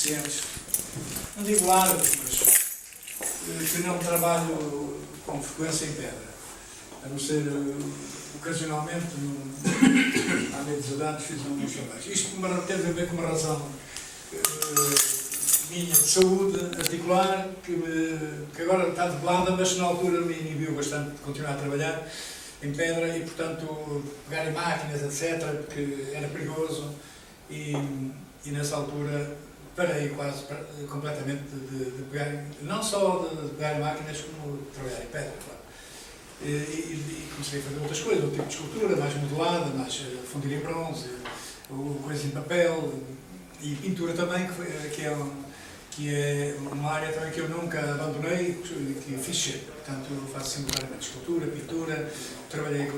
deficientes, não digo largos, mas que não trabalho com frequência em pedra, a não ser ocasionalmente, há meio de anos, fiz uns trabalhos. Isto teve a ver com uma razão minha de saúde articular, que agora está debelada, mas na altura me inibiu bastante de continuar a trabalhar em pedra e, portanto, pegar em máquinas, etc., que era perigoso e nessa altura parei quase completamente de pegar, não só de pegar em máquinas, como de trabalhar em pedra, claro. E comecei a fazer outras coisas, outro tipo de escultura, mais modelada, mais fundir em bronze, coisas em papel e pintura também, que é uma área também que eu nunca abandonei, que fiz sempre. Portanto, eu faço simultaneamente escultura, pintura, trabalhei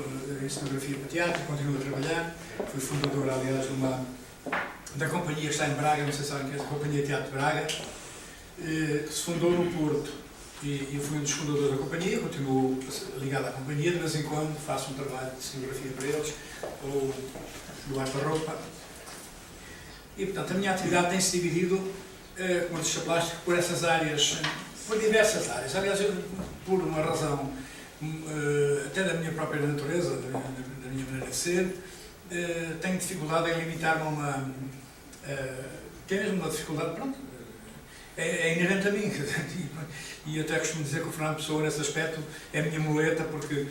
em cenografia para teatro, continuo a trabalhar, fui fundador, aliás, da companhia que está em Braga, não sei se sabem que é a Companhia Teatro de Braga, que se fundou no Porto. E eu fui um dos fundadores da companhia, continuo ligado à companhia, de vez em quando faço um trabalho de cenografia para eles, ou do guarda-roupa. E, portanto, a minha atividade tem-se dividido, como artista plástico, por essas áreas, por diversas áreas. Aliás, por uma razão, até da minha própria natureza, da minha maneira de ser, tenho dificuldade em limitar-me a uma... tenho mesmo uma dificuldade, pronto, é inerente a mim, e até costumo dizer que o Fernando Pessoa, nesse aspecto, é a minha muleta, porque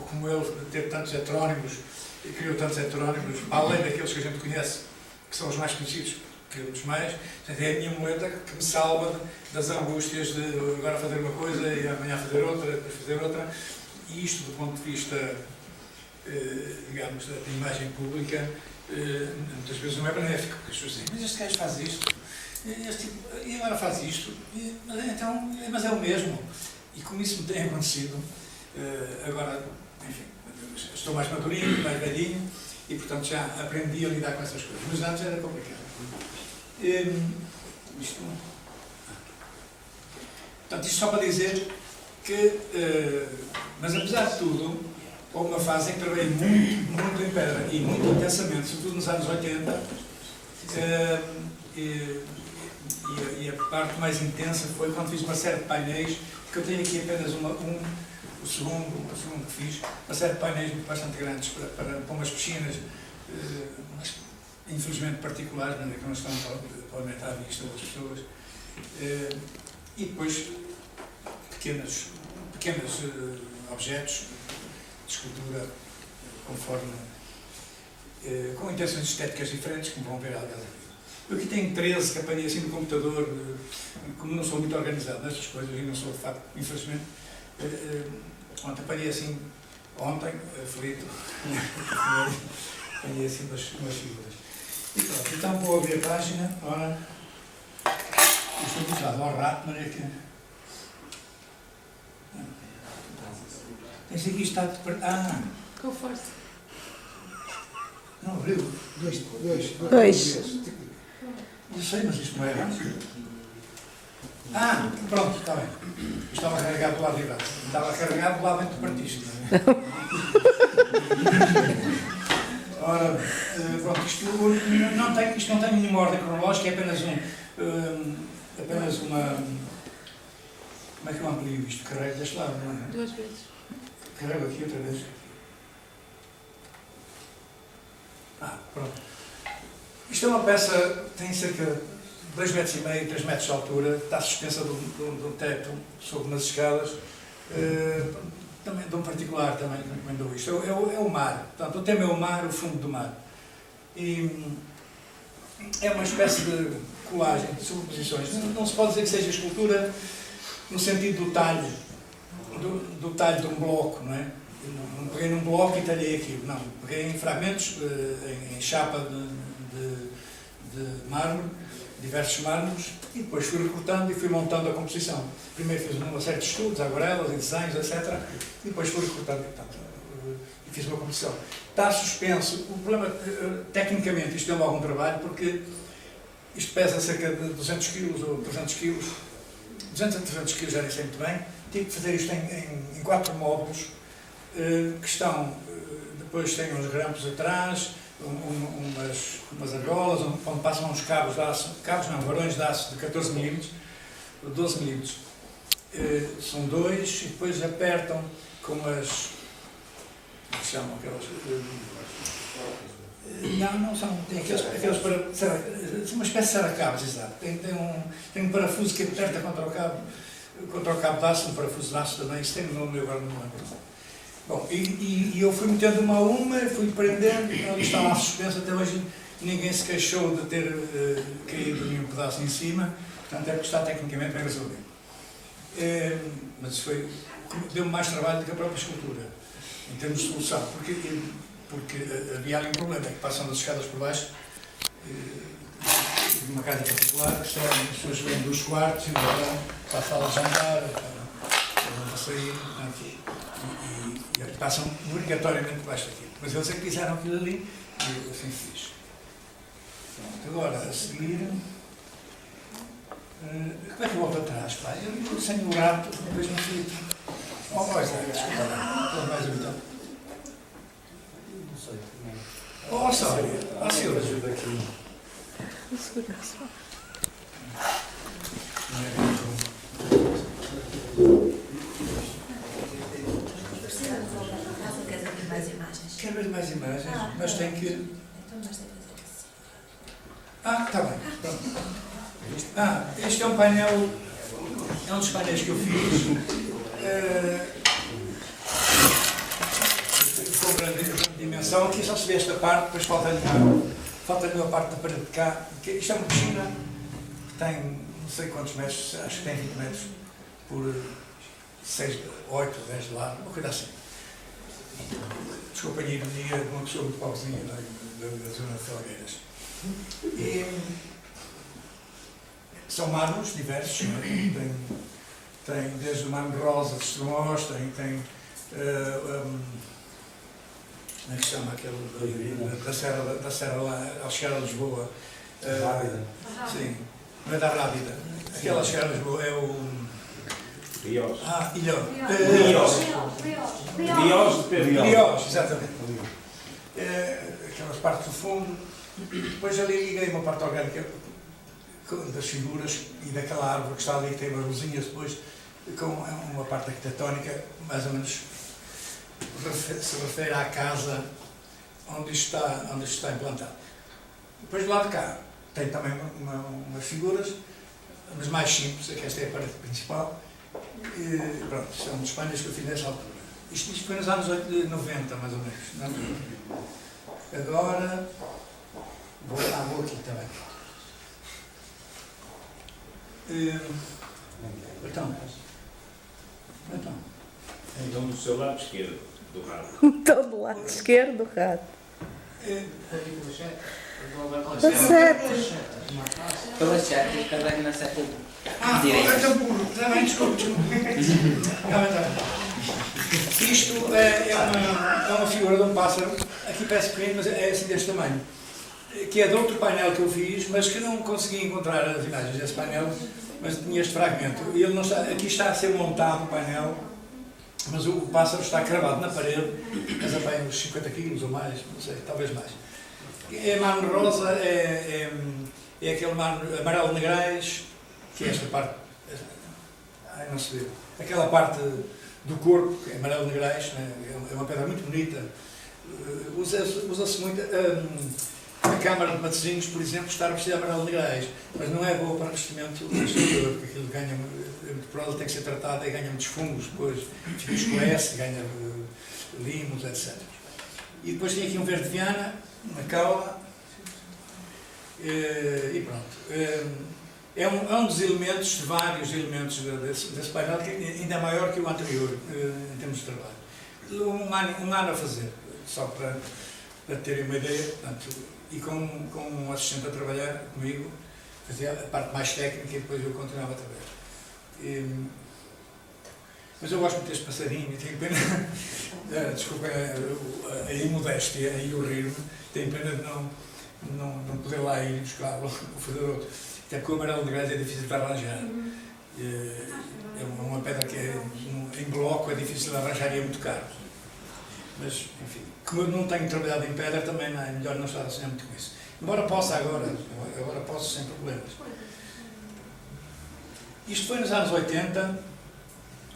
como ele teve tantos heterónimos, criou tantos heterónimos, além daqueles que a gente conhece, que são os mais conhecidos, que os mais, é a minha muleta que me salva das angústias de agora fazer uma coisa e amanhã fazer outra, depois fazer outra, e isto do ponto de vista, digamos, da imagem pública, muitas vezes não é benéfico, porque as pessoas dizem, mas este gajo faz isto, e agora faz isto, mas é o mesmo. E como isso me tem acontecido, agora, enfim, estou mais madurinho, mais velhinho, e portanto já aprendi a lidar com essas coisas. Mas antes era complicado. Portanto, isto só para dizer que, mas apesar de tudo, houve uma fase em que trabalhei muito em pedra, e muito intensamente, sobretudo nos anos 80, e a parte mais intensa foi quando fiz uma série de painéis, que eu tenho aqui apenas o segundo que fiz, uma série de painéis bastante grandes para umas piscinas, infelizmente particulares, mas que não estão para aumentar a vista das pessoas, e depois pequenos objetos de escultura conforme, com intenções estéticas diferentes, como vão ver aliás aqui. Eu aqui tenho 13 que apanhei assim no computador, como não sou muito organizado nestas coisas, e não sou de facto, infelizmente, ontem apanhei assim, aflito, apanhei assim umas figuras. E pronto, então vou abrir a página, ora, estou habituado ao rato, mas é que... Esse aqui está de... Com força. Não abriu. Dois. Não sei, mas isto não é errado. Pronto, está bem. Estava carregado do lado de baixo. Estava carregado do lado dentro do partista. Ora, pronto, isto não tem nenhuma ordem cronológica, é apenas uma... Como é que eu amplio isto? Carrego deste lado, não é? 2 vezes. Carrego aqui outra vez. Pronto. Isto é uma peça que tem cerca de 2,5 metros, 3 metros de altura, está suspensa de um teto sobre umas escadas, também de um particular também que me encomendou isto. É o mar, portanto, o tema é o mar, o fundo do mar. E é uma espécie de colagem, de sobreposições. Não se pode dizer que seja escultura no sentido do talho, do talho de um bloco, não é? Não peguei num bloco e talhei aquilo, não. Peguei em fragmentos, em chapa de mármore, diversos mármores, e depois fui recortando e fui montando a composição. Primeiro fiz uma série de estudos, aguarelas, desenhos, etc. E depois fui recortando e fiz uma composição. Está suspenso. O problema, tecnicamente, isto deu-me algum trabalho, porque isto pesa cerca de 200 kg ou 300 kg. 200 a 300 kg, já nem sei muito bem. Tive que fazer isto em 4 módulos, que estão, depois tem uns grampos atrás, umas argolas onde passam uns cabos de aço, varões de aço de 14 mm, 12 mm. São dois e depois apertam com as... como se chamam aquelas... não são... Tem aqueles para... São uma espécie de saracabos, exato. Tem um parafuso que aperta contra o cabo de aço, um parafuso de aço também, isso tem um nome, eu agora não me lembro. Bom, e eu fui metendo uma a uma, fui prendendo, ela está lá suspensa, até hoje ninguém se queixou de ter caído nenhum pedaço em cima, portanto é porque está tecnicamente bem resolvido. Mas isso foi, deu-me mais trabalho do que a própria escultura, em termos de solução, porque havia ali um problema, é que passam as escadas por baixo, de uma casa particular, que as pessoas vêm dos quartos e vão para a sala de jantar, para sair, e passam obrigatoriamente por baixo daquilo. Mas eles é que fizeram aquilo ali e eu assim fiz. Pronto, agora, a seguir... como é que eu volto atrás, pá? Eu sem o gato, depois não fui... desculpa lá, estou mais um botão. Não sei. Sónia, senhora. Ajuda aqui. Segurança. Mais imagens. Quero ver mais imagens, mas tem que... Então nós temos que fazer assim. Está bem, pronto. Este é um painel, é um dos painéis que eu fiz. Com grande dimensão. Aqui só se vê esta parte, depois falta-lhe uma parte da parede de cá. Isto é uma piscina que tem não sei quantos metros, acho que tem 20 metros por 6, 8, 10 de lado, uma coisa assim. Desculpa a ironia de uma pessoa muito pobrezinha da zona de Felgueiras. E são mármores diversos, não é? Tem desde o mármore rosa de Estremoz, tem como é que se chama aquele da Serra lá, ao chegar a Lisboa? Rábida. Sim, não é da Rábida. Aquela chegar a Lisboa é o... Riós. Ilhão. Riós, exatamente. Aquelas partes do fundo. Depois ali liguei uma parte orgânica das figuras e daquela árvore que está ali, que tem umas luzinhas depois, com uma parte arquitetónica, mais ou menos se refere à casa onde isto está implantado. Depois do lado de cá tem também umas figuras, mas mais simples, que esta é a parede principal. E, pronto, isto é um dos painéis que eu fiz nessa altura. Isto foi nos anos 90, mais ou menos. Não? Agora, vou aqui também. Então, do seu lado esquerdo do rato. Então, do lado esquerdo do rato. Pela sete, carrega na seta direita. Está bem, desculpe. Isto é uma figura de um pássaro, aqui parece pequeno, mas é assim deste tamanho, que é de outro painel que eu fiz, mas que não consegui encontrar as imagens desse painel, mas tinha este fragmento. Ele não está, aqui está a ser montado o painel, mas o pássaro está cravado na parede, mas apanha uns 50 quilos ou mais, não sei, talvez mais. É mármore rosa, é aquele mármore amarelo negrais, que é esta parte, não se vê, aquela parte do corpo, que é amarelo negrais, né? É uma pedra muito bonita. Usa-se muito, a Câmara de Matosinhos, por exemplo, está vestida de amarelo negrais, mas não é boa para revestimento do exterior, porque aquilo ganha, é muito porosa, tem que ser tratada e ganha muitos fungos, depois escurece, ganha limos, etc. E depois tem aqui um verde viana, uma caula, e pronto. É um dos elementos, vários elementos desse painel, que ainda é maior que o anterior, em termos de trabalho. Um ano a fazer, só para terem uma ideia, portanto, e com um assistente a trabalhar comigo, fazia a parte mais técnica e depois eu continuava a trabalhar. Mas eu gosto muito deste passarinho, tenho pena, desculpem a imodéstia e o rir-me, tenho pena de não poder lá ir buscar ou fazer outro. Até porque o amarelo negrais é difícil de arranjar. É uma pedra que em bloco é difícil de arranjar e é muito caro. Mas, enfim, como eu não tenho trabalhado em pedra, também é melhor não estar a sonhar muito com isso. Embora possa agora posso sem problemas. Isto foi nos anos 80,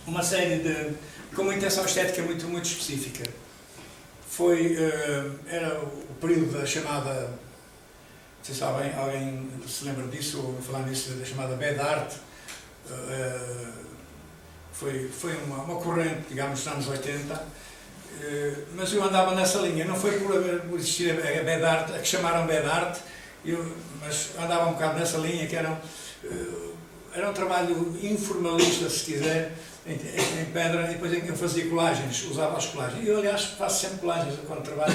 uma série com uma intenção estética muito, muito específica. Era o período da chamada, não sei se alguém se lembra disso, ou falar nisso, da chamada Bad Art. Foi uma corrente, digamos, nos anos 80, mas eu andava nessa linha. Não foi por existir a Bad Art, a que chamaram Bad Art, mas andava um bocado nessa linha, que era um trabalho informalista, se quiser, em pedra, e depois eu fazia colagens, usava as colagens. Eu, aliás, faço sempre colagens quando trabalho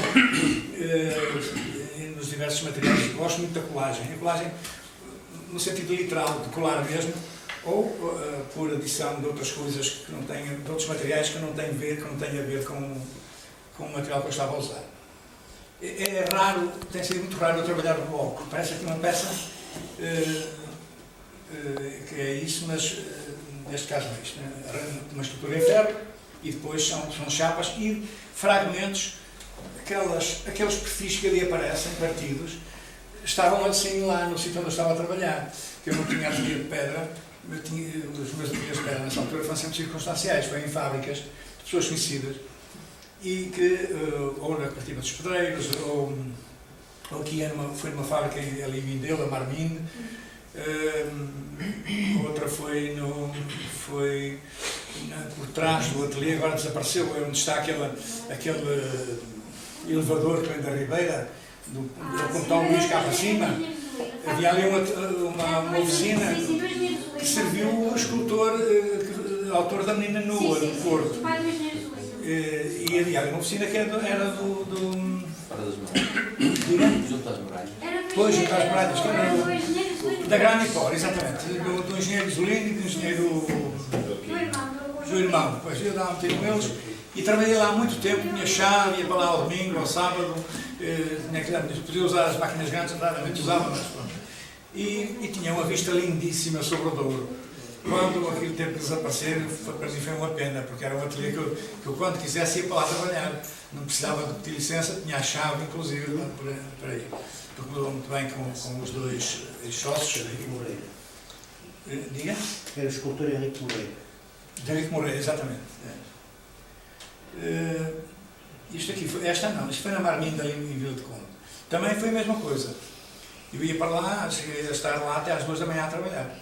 nos diversos materiais. Gosto muito da colagem. A colagem, no sentido literal, de colar mesmo, ou por adição de outras coisas que não têm, de outros materiais que não têm a ver com o material que eu estava a usar. É raro, tem sido muito raro eu trabalhar no bloco. Parece que uma peça que é isso, mas neste caso não é isto. Uma estrutura em ferro e depois são chapas e fragmentos, aqueles perfis que ali aparecem, partidos, estavam assim lá no sítio onde eu estava a trabalhar, que eu não tinha ateliê de pedra. Os meus ateliês de pedra nessa altura foram sempre circunstanciais, foi em fábricas de pessoas conhecidas, e que, ou na cooperativa dos pedreiros, ou aqui foi numa fábrica ali em Mindelo, a Marminde. Outra foi por trás do ateliê, agora desapareceu, é onde está aquele elevador que vem da Ribeira, do Pontão Luís cá para cima. Havia ali uma oficina que serviu o escultor, autor da Menina Nua, do Porto. E havia ali uma oficina que era do Fora das muralhas. Junto às muralhas. Pois, junto às muralhas, que era da Granipor, exatamente. Do engenheiro Isolino e do engenheiro do irmão. Pois, eu dava um tempo com eles e trabalhei lá há muito tempo, tinha chave, ia para lá ao domingo, ao sábado, podia usar as máquinas grandes, raramente usava, mas pronto. E tinha uma vista lindíssima sobre o Douro. Quando aquele tempo desaparecer, para mim foi uma pena, porque era um ateliê que eu quando quisesse ia para lá trabalhar. Não precisava de pedir licença, tinha a chave, inclusive, para ir. Porque mudou muito bem com os dois sócios. Henrique Moreira. Diga? Era o escultor Henrique Moreira. De Henrique Moreira, exatamente. Isto foi na Marminda, ali em Vila de Conde. Também foi a mesma coisa. Eu ia para lá, cheguei a estar lá até às 2 da manhã a trabalhar.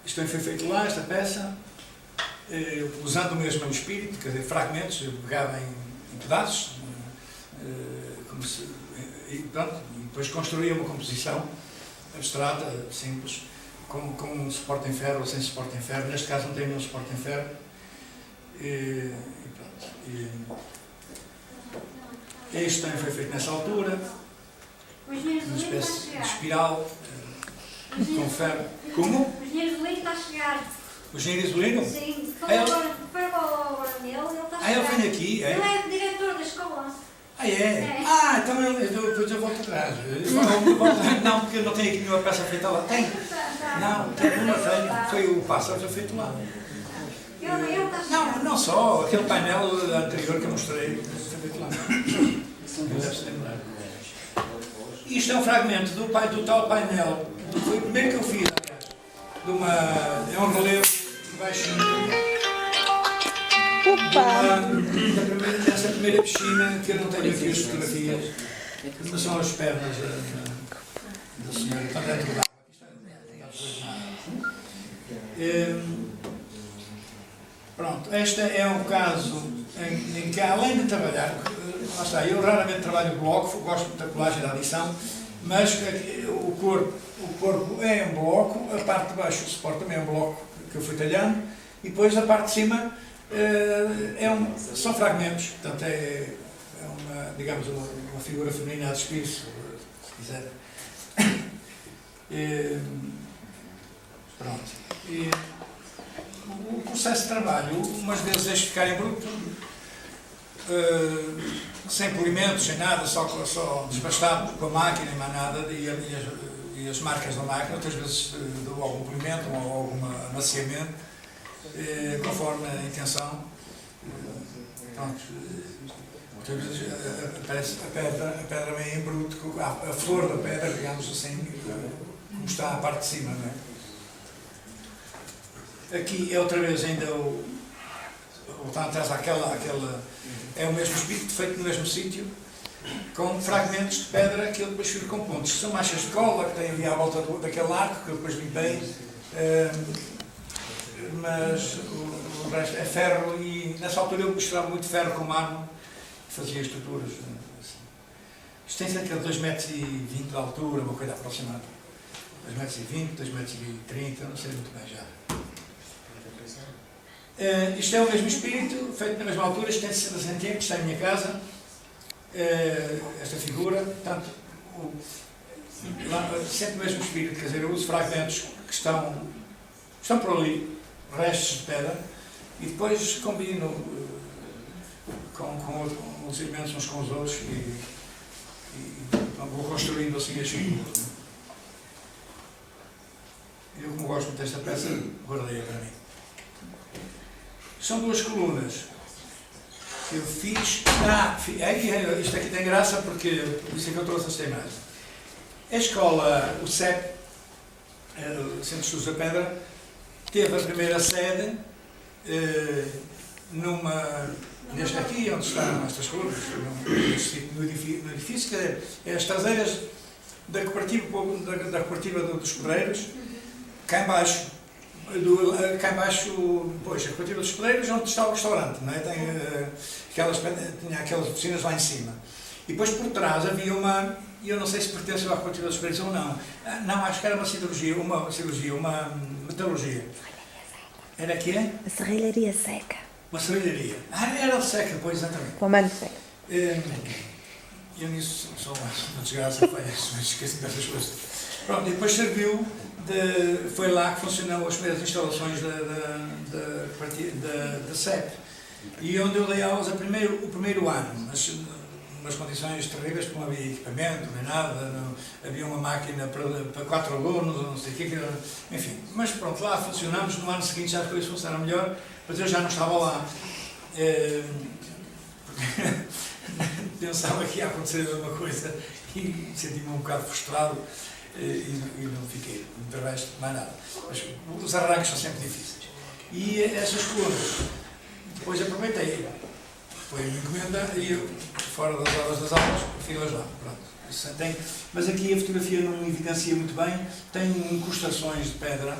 Isto foi feito lá, esta peça, usando o mesmo espírito, quer dizer, fragmentos, eu pegava em pedaços, e pronto, e depois construía uma composição abstrata, simples, com um suporte em ferro ou sem suporte em ferro. Neste caso não tem nenhum suporte em ferro. E pronto. Este também foi feito nessa altura, uma espécie de espiral com ferro. Como? O engenheiro Isolino está a chegar. O engenheiro Isolino? Sim, foi agora nele, ele está a chegar. Ele vem aqui, é? Ele é diretor da escola. É? Então depois eu volto atrás. Não, porque eu não tenho aqui nenhuma peça feita lá. Tem? Não, não tenho. Foi o pássaro que foi feito lá. Ele está a chegar. Não só, aquele painel anterior que eu mostrei, foi feito lá. Ele deve se lembrar. Isto é um fragmento do tal painel. Foi o primeiro que eu fiz, aliás. É um relevo baixinho. Dessa primeira piscina, que eu não tenho aqui as fotografias, mas são as pernas da senhora, está dentro da água. Pronto, este é um caso em que, além de trabalhar, lá está, eu raramente trabalho bloco, gosto muito da colagem da adição, mas o corpo é um bloco, a parte de baixo, o suporte também é um bloco que eu fui talhando, e depois a parte de cima são fragmentos, portanto digamos, uma figura feminina a despir-se, se quiser. Pronto. O processo de trabalho, umas vezes deixo ficar em bruto, sem polimentos, sem nada, só desbastado com a máquina e mais nada, e as marcas da máquina, outras vezes dou algum polimento ou algum amaciamento, conforme a intenção. pronto, muitas vezes aparece a pedra vem em bruto, a flor da pedra, digamos assim, como está a parte de cima, não é? Aqui é outra vez ainda voltando atrás àquela, é o mesmo espírito feito no mesmo sítio, com fragmentos de pedra que eu depois fui com pontos. São manchas de cola que tem ali à volta daquele arco, que eu depois limpei, mas o resto é ferro e nessa altura eu misturava muito ferro com mármore e fazia estruturas. Assim. Isto tem cerca de 2,20 m de altura, uma coisa aproximada. 2,20 m, 2,30 m, não sei muito bem já. Isto é o mesmo espírito, feito na mesma altura, isto tem 60 cm, está em minha casa. Esta figura, portanto, sempre o mesmo espírito, quer dizer, eu uso fragmentos que estão por ali, restos de pedra, e depois combino com os elementos uns com os outros e vou construindo assim as figuras. Eu, como gosto muito desta peça, guardei-a para mim. São duas colunas que eu fiz. Isto aqui tem graça porque isso é que eu trouxe esta imagem. A escola, o CEP, o Centro de Estudos da Pedra, teve a primeira sede neste aqui, onde estão estas colunas, no edifício, quer dizer, é as traseiras da cooperativa dos Pedreiros, cá em baixo. Pois, a cooperativa dos Pedreiros, onde está o restaurante, não é? Tinha aquelas piscinas lá em cima. E depois por trás havia uma, eu não sei se pertence à cooperativa dos Pedreiros ou não. Não, acho que era uma metalurgia. Era que é? A serralharia seca. Uma serralharia. Era seca, pois, exatamente. Com a mão seca. Eu nisso sou uma desgraça, mas esqueci dessas coisas. Pronto, e depois serviu. Foi lá que funcionaram as primeiras instalações da CEP. E onde eu dei aulas o primeiro ano, mas umas condições terríveis, porque não havia equipamento, nem nada, não, havia uma máquina para 4 alunos, não sei o quê, enfim. Mas pronto, lá funcionamos, no ano seguinte já as coisas funcionaram melhor, mas eu já não estava lá. Pensava que ia acontecer alguma coisa e senti-me um bocado frustrado. E não fiquei, não resto mais nada. Mas os arranques são sempre difíceis. E essas colunas, depois aproveitei, foi uma encomenda e eu, fora das horas das aulas, fiz-las lá. Pronto. Mas aqui a fotografia não evidencia muito bem, tem incrustações de pedra,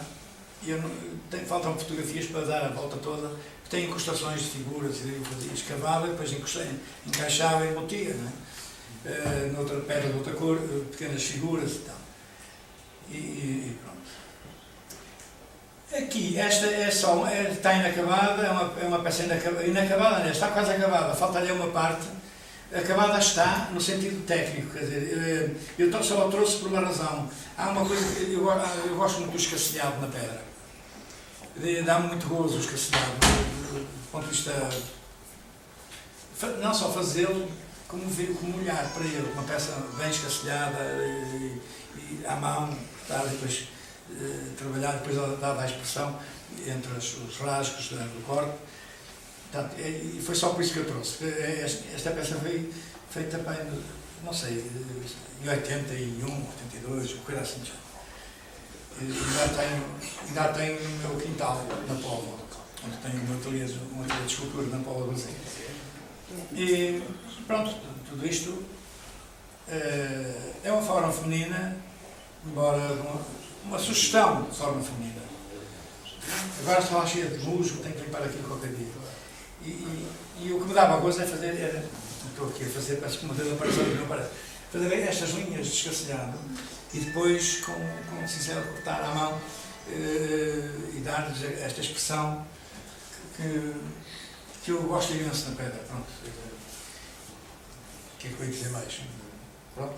faltam fotografias para dar a volta toda, tem incrustações de figuras, eu fazia, escavava, depois encaixava e embutia, noutra pedra de outra cor, pequenas figuras e tal. E pronto. Aqui, esta está inacabada, é uma peça inacabada, está quase acabada, falta-lhe uma parte. Acabada está no sentido técnico, quer dizer, eu só a trouxe por uma razão. Há uma coisa que eu gosto muito do escasselhado na pedra. Dá-me muito gozo o escasselhado, do ponto de vista, não só fazê-lo, como olhar para ele, uma peça bem escasselhada e à mão, depois trabalhar, depois dada a expressão entre os rasgos do corpo. Portanto, e foi só por isso que eu trouxe. Esta peça foi feita bem, não sei, em 81, 82, uma coisa assim. Ainda tenho no meu quintal, na Póvoa, onde tenho um ateliê de escultura na Póvoa Brasil. E pronto, tudo isto é uma forma feminina, embora uma sugestão de forma feminina. Agora estou lá cheia de musgo, tenho que limpar aquilo qualquer dia. E o que me dava a gozo é fazer, estou aqui a fazer, parece que o modelo apareceu, não parece, fazer estas linhas de escasselhado e depois com o cincel cortar à mão e dar-lhes esta expressão que eu gosto imenso na pedra. Pronto. O que é que eu ia dizer mais? Pronto,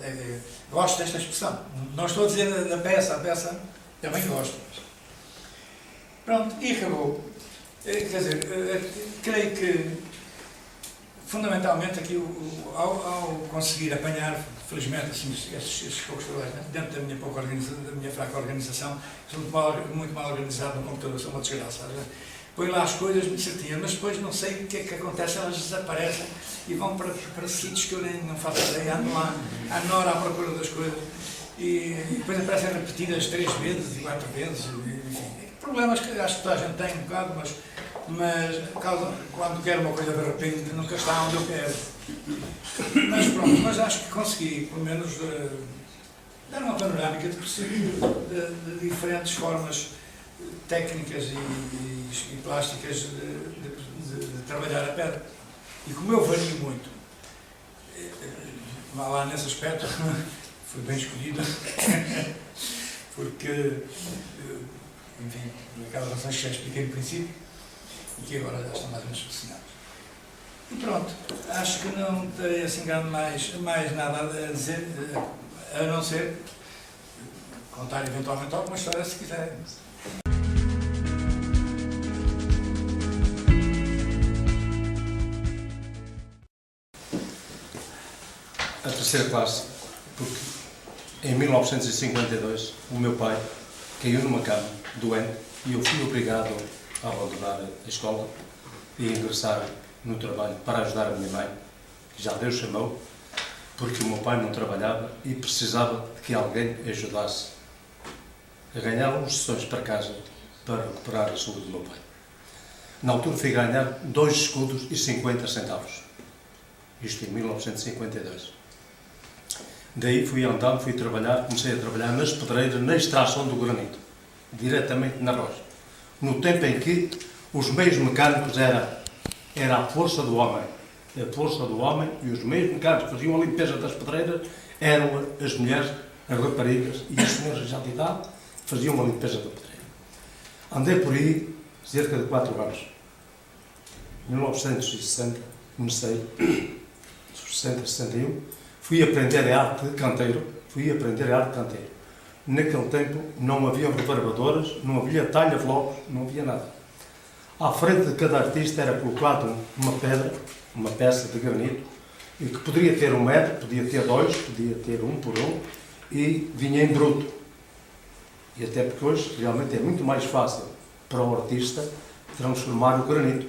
gosto desta expressão. Não estou a dizer na peça, a peça também gosto. Pronto, e acabou. Quer dizer, creio que fundamentalmente aqui ao conseguir apanhar, felizmente, assim, estes poucos trabalhos, dentro da minha fraca organização, sou muito mal organizado no computador, sou uma desgraça. põe lá as coisas muito certinhas, mas depois não sei o que é que acontece, elas desaparecem e vão para sítios que eu nem não faço ideia, ando lá, ando hora à procura das coisas e depois aparecem repetidas 3 vezes e 4 vezes, enfim, problemas que acho que toda a gente tem um bocado, mas quando quero uma coisa de repente nunca está onde eu quero. Mas pronto, mas acho que consegui, pelo menos, dar uma panorâmica de diferentes formas técnicas e plásticas de trabalhar a pedra. E como eu vario muito, vá lá nesse aspecto, foi bem escolhido, porque, enfim, por aquelas razões que já expliquei no princípio, e que agora já estão mais ou menos solucionadas. E pronto, acho que não tenho assim mais nada a dizer, a não ser contar eventualmente alguma história se quiserem. A terceira classe, porque em 1952 o meu pai caiu numa cama, doente, e eu fui obrigado a abandonar a escola e a ingressar no trabalho para ajudar a minha mãe, que já Deus chamou, porque o meu pai não trabalhava e precisava de que alguém ajudasse a ganhar uns sessões para casa para recuperar a saúde do meu pai. Na altura fui ganhar 2 escudos e 50 centavos. Isto em 1952. Daí fui andando, fui trabalhar, comecei a trabalhar nas pedreiras, na extração do granito, diretamente na rocha. No tempo em que os meios mecânicos era a força do homem. A força do homem e os meios mecânicos que faziam a limpeza das pedreiras eram as mulheres, as raparigas e os senhores já de idade faziam a limpeza da pedreira. Andei por aí cerca de 4 anos. Em 1960 comecei, 60, 61, fui aprender a arte de canteiro, Naquele tempo não havia reverberadoras, não havia talha-flocos, não havia nada. À frente de cada artista era colocado uma pedra, uma peça de granito, e que poderia ter 1 metro, podia ter 2, podia ter 1 por 1, e vinha em bruto. E até porque hoje realmente é muito mais fácil para o artista transformar o granito.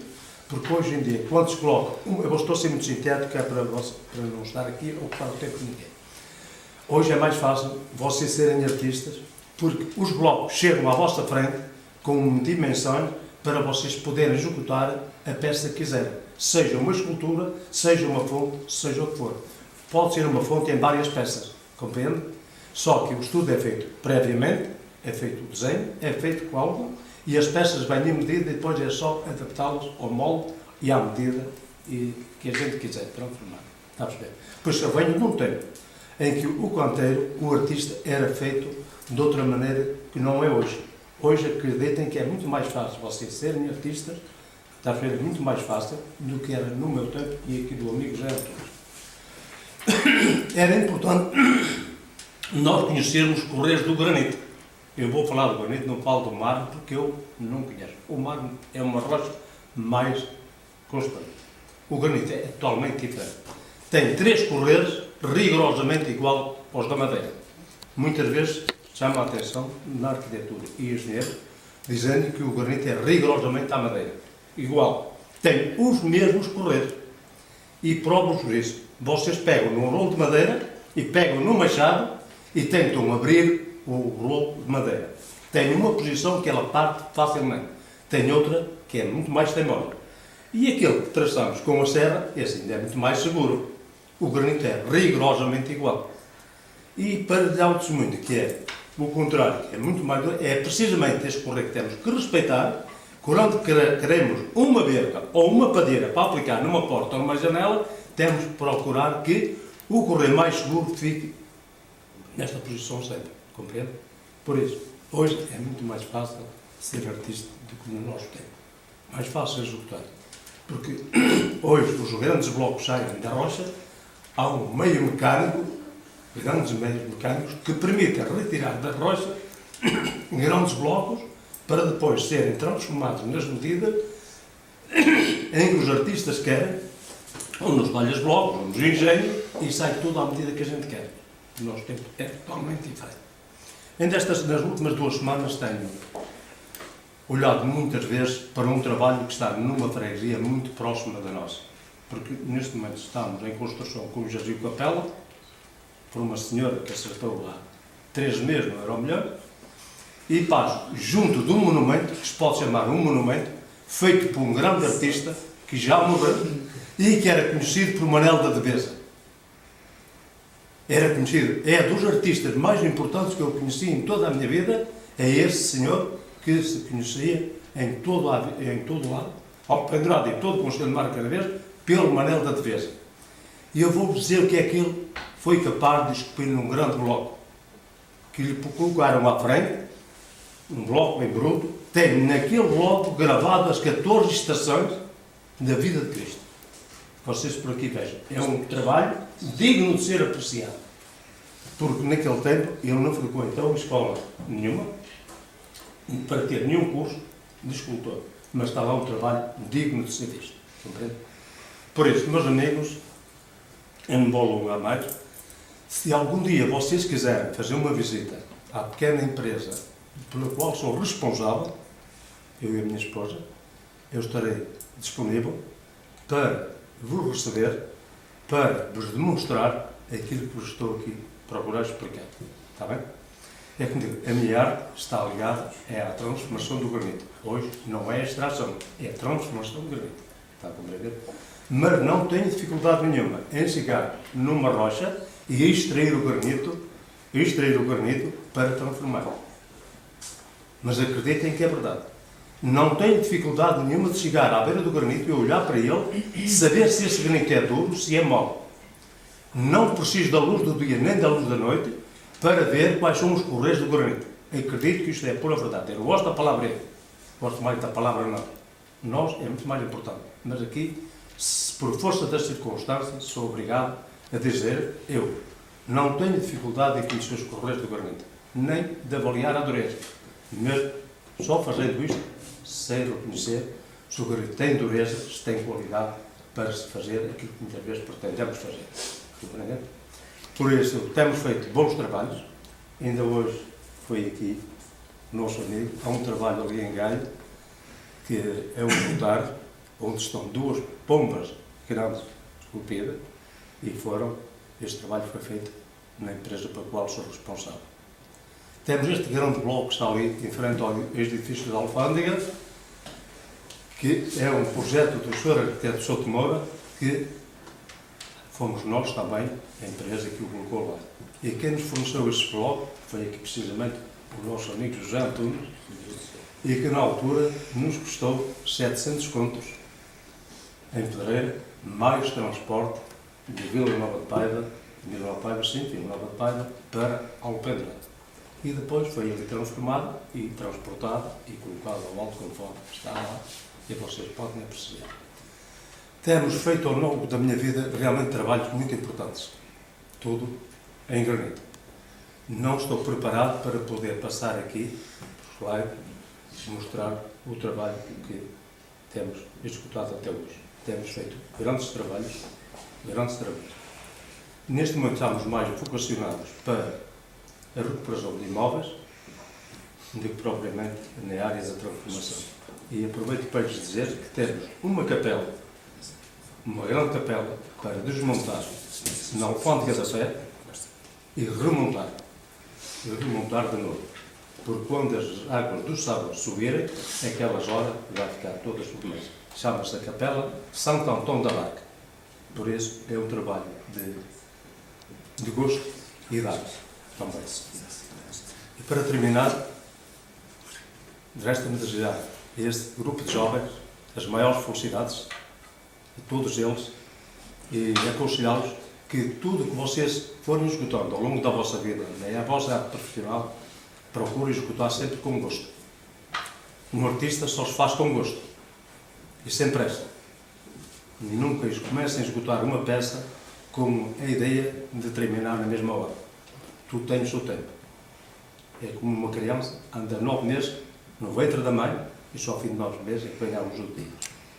Porque hoje em dia, quando se coloca, eu estou a ser muito sintético, é para não estar aqui a ocupar o tempo de ninguém. Hoje é mais fácil vocês serem artistas, porque os blocos chegam à vossa frente com dimensões para vocês poderem executar a peça que quiserem. Seja uma escultura, seja uma fonte, seja o que for. Pode ser uma fonte em várias peças, compreende? Só que o estudo é feito previamente, é feito o desenho, é feito com algo, e as peças vêm em medida e depois é só adaptá-las ao molde e à medida que a gente quiser transformar. Está a perceber? Pois eu venho de um tempo em que o canteiro, o artista, era feito de outra maneira que não é hoje. Hoje acreditem que é muito mais fácil vocês serem artistas, está a ver, muito mais fácil do que era no meu tempo e aqui do amigo José Antunes. Era importante nós conhecermos os correios do granito. Eu vou falar do granito, não falo do mármore, porque eu não conheço. O mármore é uma rocha mais constante. O granito é totalmente diferente. Tem 3 correios rigorosamente igual aos da madeira. Muitas vezes chama a atenção na arquitetura e engenheiro, dizendo que o granito é rigorosamente à madeira. Igual. Tem os mesmos correios. E provam-vos isso. Vocês pegam num rolo de madeira e pegam no machado e tentam abrir o rolo de madeira. Tem uma posição que ela parte facilmente. Tem outra que é muito mais teimosa. E aquele que traçamos com a serra, esse ainda é muito mais seguro. O granito é rigorosamente igual. E para lhe dar um testemunho que é o contrário, é muito mais, é precisamente este correio que temos que respeitar. Quando queremos uma verga ou uma padeira para aplicar numa porta ou numa janela, temos que procurar que o correio mais seguro fique nesta posição sempre. Compreende? Por isso, hoje é muito mais fácil ser artista do que no nosso tempo. Mais fácil executar. Porque hoje os grandes blocos saem da rocha, há um meio mecânico, grandes meios mecânicos, que permitem retirar da rocha grandes blocos para depois serem transformados nas medidas em que os artistas querem, ou nos talhas-blocos, ou nos engenhos, e sai tudo à medida que a gente quer. O nosso tempo é totalmente diferente. Nas últimas 2 semanas tenho olhado muitas vezes para um trabalho que está numa freguesia muito próxima da nossa. Porque neste momento estamos em construção com o Jardim Capela, por uma senhora que acertou há 3 meses, não era o melhor, e passo junto de um monumento, que se pode chamar um monumento, feito por um grande artista que já morreu e que era conhecido por Manel da Devesa. Era conhecido, é dos artistas mais importantes que eu conheci em toda a minha vida, é esse senhor que se conhecia em todo lado, ao pendurado em todo o Conselho de Marca da Devesa, pelo Manel da Devesa. E eu vou dizer o que é que ele foi capaz de esculpir num grande bloco, que lhe colocaram à frente, um bloco bem bruto, tem naquele bloco gravado as 14 estações da vida de Cristo. Vocês por aqui vejam. É um trabalho digno de ser apreciado. Porque naquele tempo ele não frequentou escola nenhuma para ter nenhum curso de escultor. Mas está lá um trabalho digno de ser visto. Compreende? Por isso, meus amigos, eu não vou alongar mais. Se algum dia vocês quiserem fazer uma visita à pequena empresa pela qual sou responsável, eu e a minha esposa, eu estarei disponível para vos receber, para vos demonstrar aquilo que vos estou aqui a procurar explicar. Está bem? É como digo, a minha arte está ligada à transformação do granito. Hoje não é a extração, é a transformação do granito. Está a compreender? Mas não tenho dificuldade nenhuma em chegar numa rocha e extrair o granito para transformar. Mas acreditem que é verdade. Não tenho dificuldade nenhuma de chegar à beira do granito e olhar para ele, saber se esse granito é duro, se é mole. Não preciso da luz do dia nem da luz da noite para ver quais são os correios do granito. Acredito que isto é pura verdade. Eu gosto da palavra ele, gosto mais da palavra nós. Nós é muito mais importante. Mas aqui, por força das circunstâncias, sou obrigado a dizer, eu não tenho dificuldade em conhecer os correios do granito, nem de avaliar a dureza. Mesmo só fazendo isto, sei reconhecer se o granito tem dureza, se tem qualidade para se fazer aquilo que muitas vezes pretendemos fazer. Por isso, temos feito bons trabalhos. Ainda hoje foi aqui o nosso amigo. Há um trabalho ali em Gaio, que é um altar, onde estão 2 pombas grandes esculpidas, e este trabalho foi feito na empresa para a qual sou responsável. Temos este grande bloco que está ali, em frente ao edifício da Alfândega, que é um projeto do Sr. Arquiteto Souto Moura, que fomos nós também, a empresa que o colocou lá. E quem nos forneceu este bloco foi aqui precisamente o nosso amigo José Antunes, e que na altura nos custou 700 contos em Pedreira, mais transporte de Vila Nova de Paiva, para Alpendra. E depois foi ali transformado e transportado e colocado ao alto conforme está lá, e vocês podem perceber. Temos feito ao longo da minha vida realmente trabalhos muito importantes. Tudo em granito. Não estou preparado para poder passar aqui, slide, e mostrar o trabalho que temos executado até hoje. Temos feito grandes trabalhos. Neste momento estamos mais vocacionados para a recuperação de imóveis do que propriamente na área da transformação. E aproveito para lhes dizer que temos uma capela, uma grande capela, para desmontar na Alfândega da Fé e remontar de novo. Porque quando as águas do sábado subirem, aquelas horas vai ficar todas submersas. Chama-se a Capela Santo Antão da Barca. Por isso é um trabalho de gosto e de arte também. E para terminar, resta-me desejar a este grupo de jovens as maiores felicidades a todos eles e aconselhá-los que tudo que vocês forem executando ao longo da vossa vida, na vossa arte profissional, procurem executar sempre com gosto. Um artista só se faz com gosto e sem pressa. E nunca comecem a executar uma peça com a ideia de terminar na mesma hora. Tudo tem o seu tempo. É como uma criança anda 9 meses no ventre da mãe e só ao fim de 9 meses é que vem a luz do dia.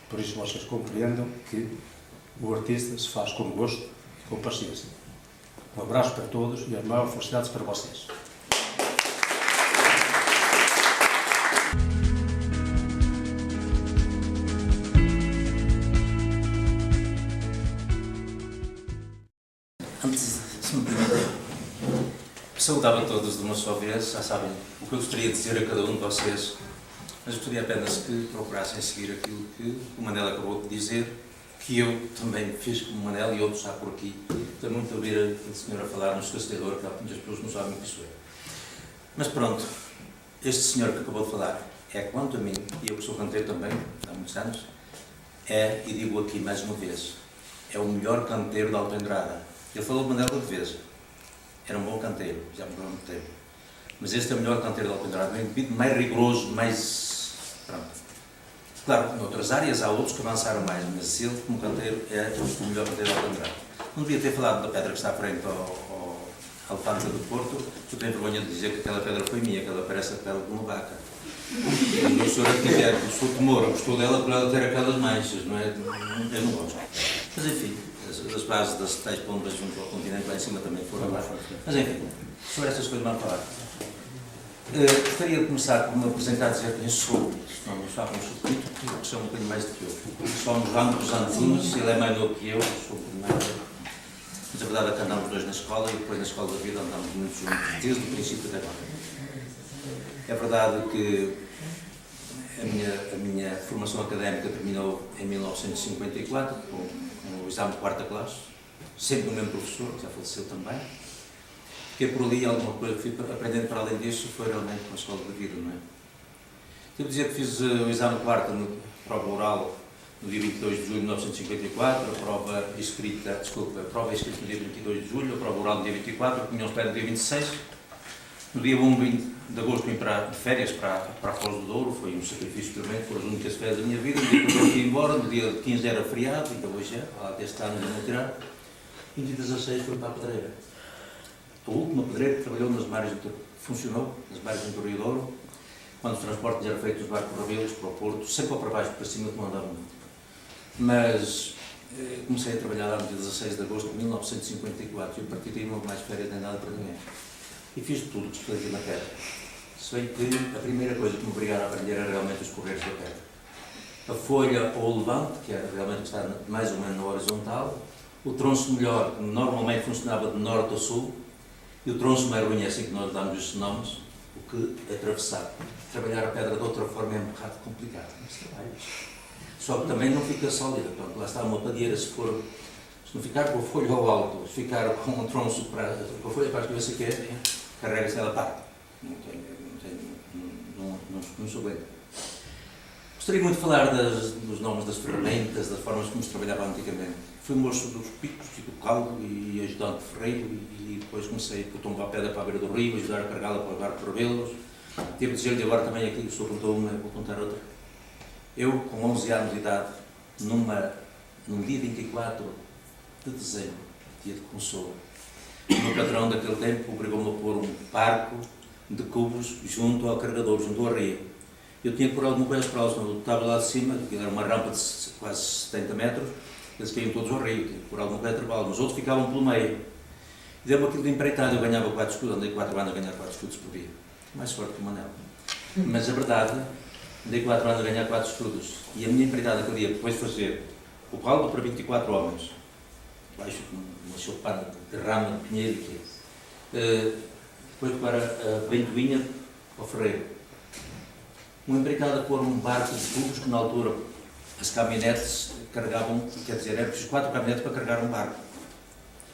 Por isso vocês compreendam que o artista se faz com gosto e com paciência. Um abraço para todos e as maiores felicidades para vocês. Saudava todos de uma só vez, já sabem o que eu gostaria de dizer a cada um de vocês, mas gostaria apenas que procurassem seguir aquilo que o Manel acabou de dizer, que eu também fiz como o Manel e outros já por aqui. Estou muito a ouvir a senhora falar no escasseador, que muitas pessoas não sabem o que isso é. Mas pronto, este senhor que acabou de falar é, quanto a mim, e eu que sou canteiro também, há muitos anos, é, e digo aqui mais uma vez, é o melhor canteiro da Alpendurada. Ele falou de Manel de Veza. Era um bom canteiro, já me há muito tempo. Mas este é o melhor canteiro da Alpendurada, é um indivíduo mais rigoroso, mais... Pronto. Claro, noutras áreas há outros que avançaram mais, mas ele, como canteiro, é o melhor canteiro da Alpendurada. Não devia ter falado da pedra que está à frente ao Alfândega do Porto, eu tenho vergonha de dizer que aquela pedra foi minha, que ela parece a pele de uma vaca. E o senhor arquiteto, o senhor Temor, gostou dela por ela ter aquelas manchas, não é? Eu não gosto. Mas enfim, as bases das tais pombas junto ao continente lá em cima também foram abaixo. Mas enfim, sobre estas coisas vamos falar. Gostaria de começar por me apresentar, dizer quem sou. Não me sabem o subtítulo, porque são um bocadinho mais do que eu. Somos ambos anos, ele é mais novo que eu, sou um bocadinho mais novo. Mas a verdade é que andamos dois na escola e depois na escola da vida andamos muito juntos, desde o princípio da agora. É verdade que a minha formação académica terminou em 1954, com o exame de quarta classe, sempre o mesmo professor, que já faleceu também. Fiquei por ali alguma coisa, fui aprendendo para além disso, foi realmente com a escola da vida, não é? Devo dizer que fiz o exame de quarta, prova oral, no dia 22 de julho de 1954, a prova escrita no dia 22 de julho, a prova oral no dia 24, reunião espera no dia 26. No dia 1 de agosto vim de férias para a Foz do Douro, foi um sacrifício tremendo, foram as únicas férias da minha vida. No dia que eu fui embora, no dia 15 era feriado, ainda hoje é, deste ano ainda não tirar. E no dia 16 foi para a pedreira. A última pedreira que trabalhou nas margens, funcionou nas margens do Rio Douro, quando os transportes eram feitos nos barcos rabelos para o Porto, sempre para baixo, para cima, como andavam. Mas comecei a trabalhar lá no dia 16 de agosto de 1954 e a partir daí não houve mais férias nem nada para ninguém. E fiz tudo o que se fazia na pedra. Sei que a primeira coisa que me obrigaram a aprender era realmente os correios da pedra. A folha ou o levante, que era realmente que está mais ou menos na horizontal, o tronço melhor, que normalmente funcionava de norte a sul, e o tronço mais ruim, é assim que nós damos estes nomes, o que atravessar. Trabalhar a pedra de outra forma é um bocado complicado, mas trabalhas. Só que também não fica sólida. Portanto, lá está uma padieira, se não ficar com a folha ao alto, se ficar com um tronço com a folha para a cabeça que é, carrega-se ela parte. Não se aguenta. Gostaria muito de falar dos nomes das ferramentas, das formas como se trabalhava antigamente. Fui moço dos picos e do caldo e ajudante de ferreiro e depois comecei por tombar a pedra para a beira do rio, ajudar a carregá-la para o barco de rebelos. Devo dizer-lhe agora também aqui, o senhor contou uma, vou contar outra. Eu, com 11 anos de idade, num dia 24 de dezembro, dia de Consola, o meu patrão daquele tempo obrigou-me a pôr um barco de cubos junto ao carregador, junto ao rio. Eu tinha que pôr alguma coisa para elas, quando eu estava lá de cima, que era uma rampa de quase 70 metros, eles caíam todos ao rio, tinha que pôr alguma coisa de trabalho, mas outros ficavam pelo meio. E deu-me aquilo de empreitado, eu ganhava 4 escudos, andei 4 anos a ganhar 4 escudos por dia. Mais forte que o Manel. Mas a verdade, andei 4 anos a ganhar 4 escudos. E a minha empreitada aquele dia, depois de fazer o caldo para 24 homens, baixo com uma choupana de rama de pinheiro, depois para a ventoinha ao ferreiro. Uma empreitada a pôr um barco de tubos que na altura as caminhonetes carregavam, quer dizer, eram preciso 4 caminhonetes para carregar um barco.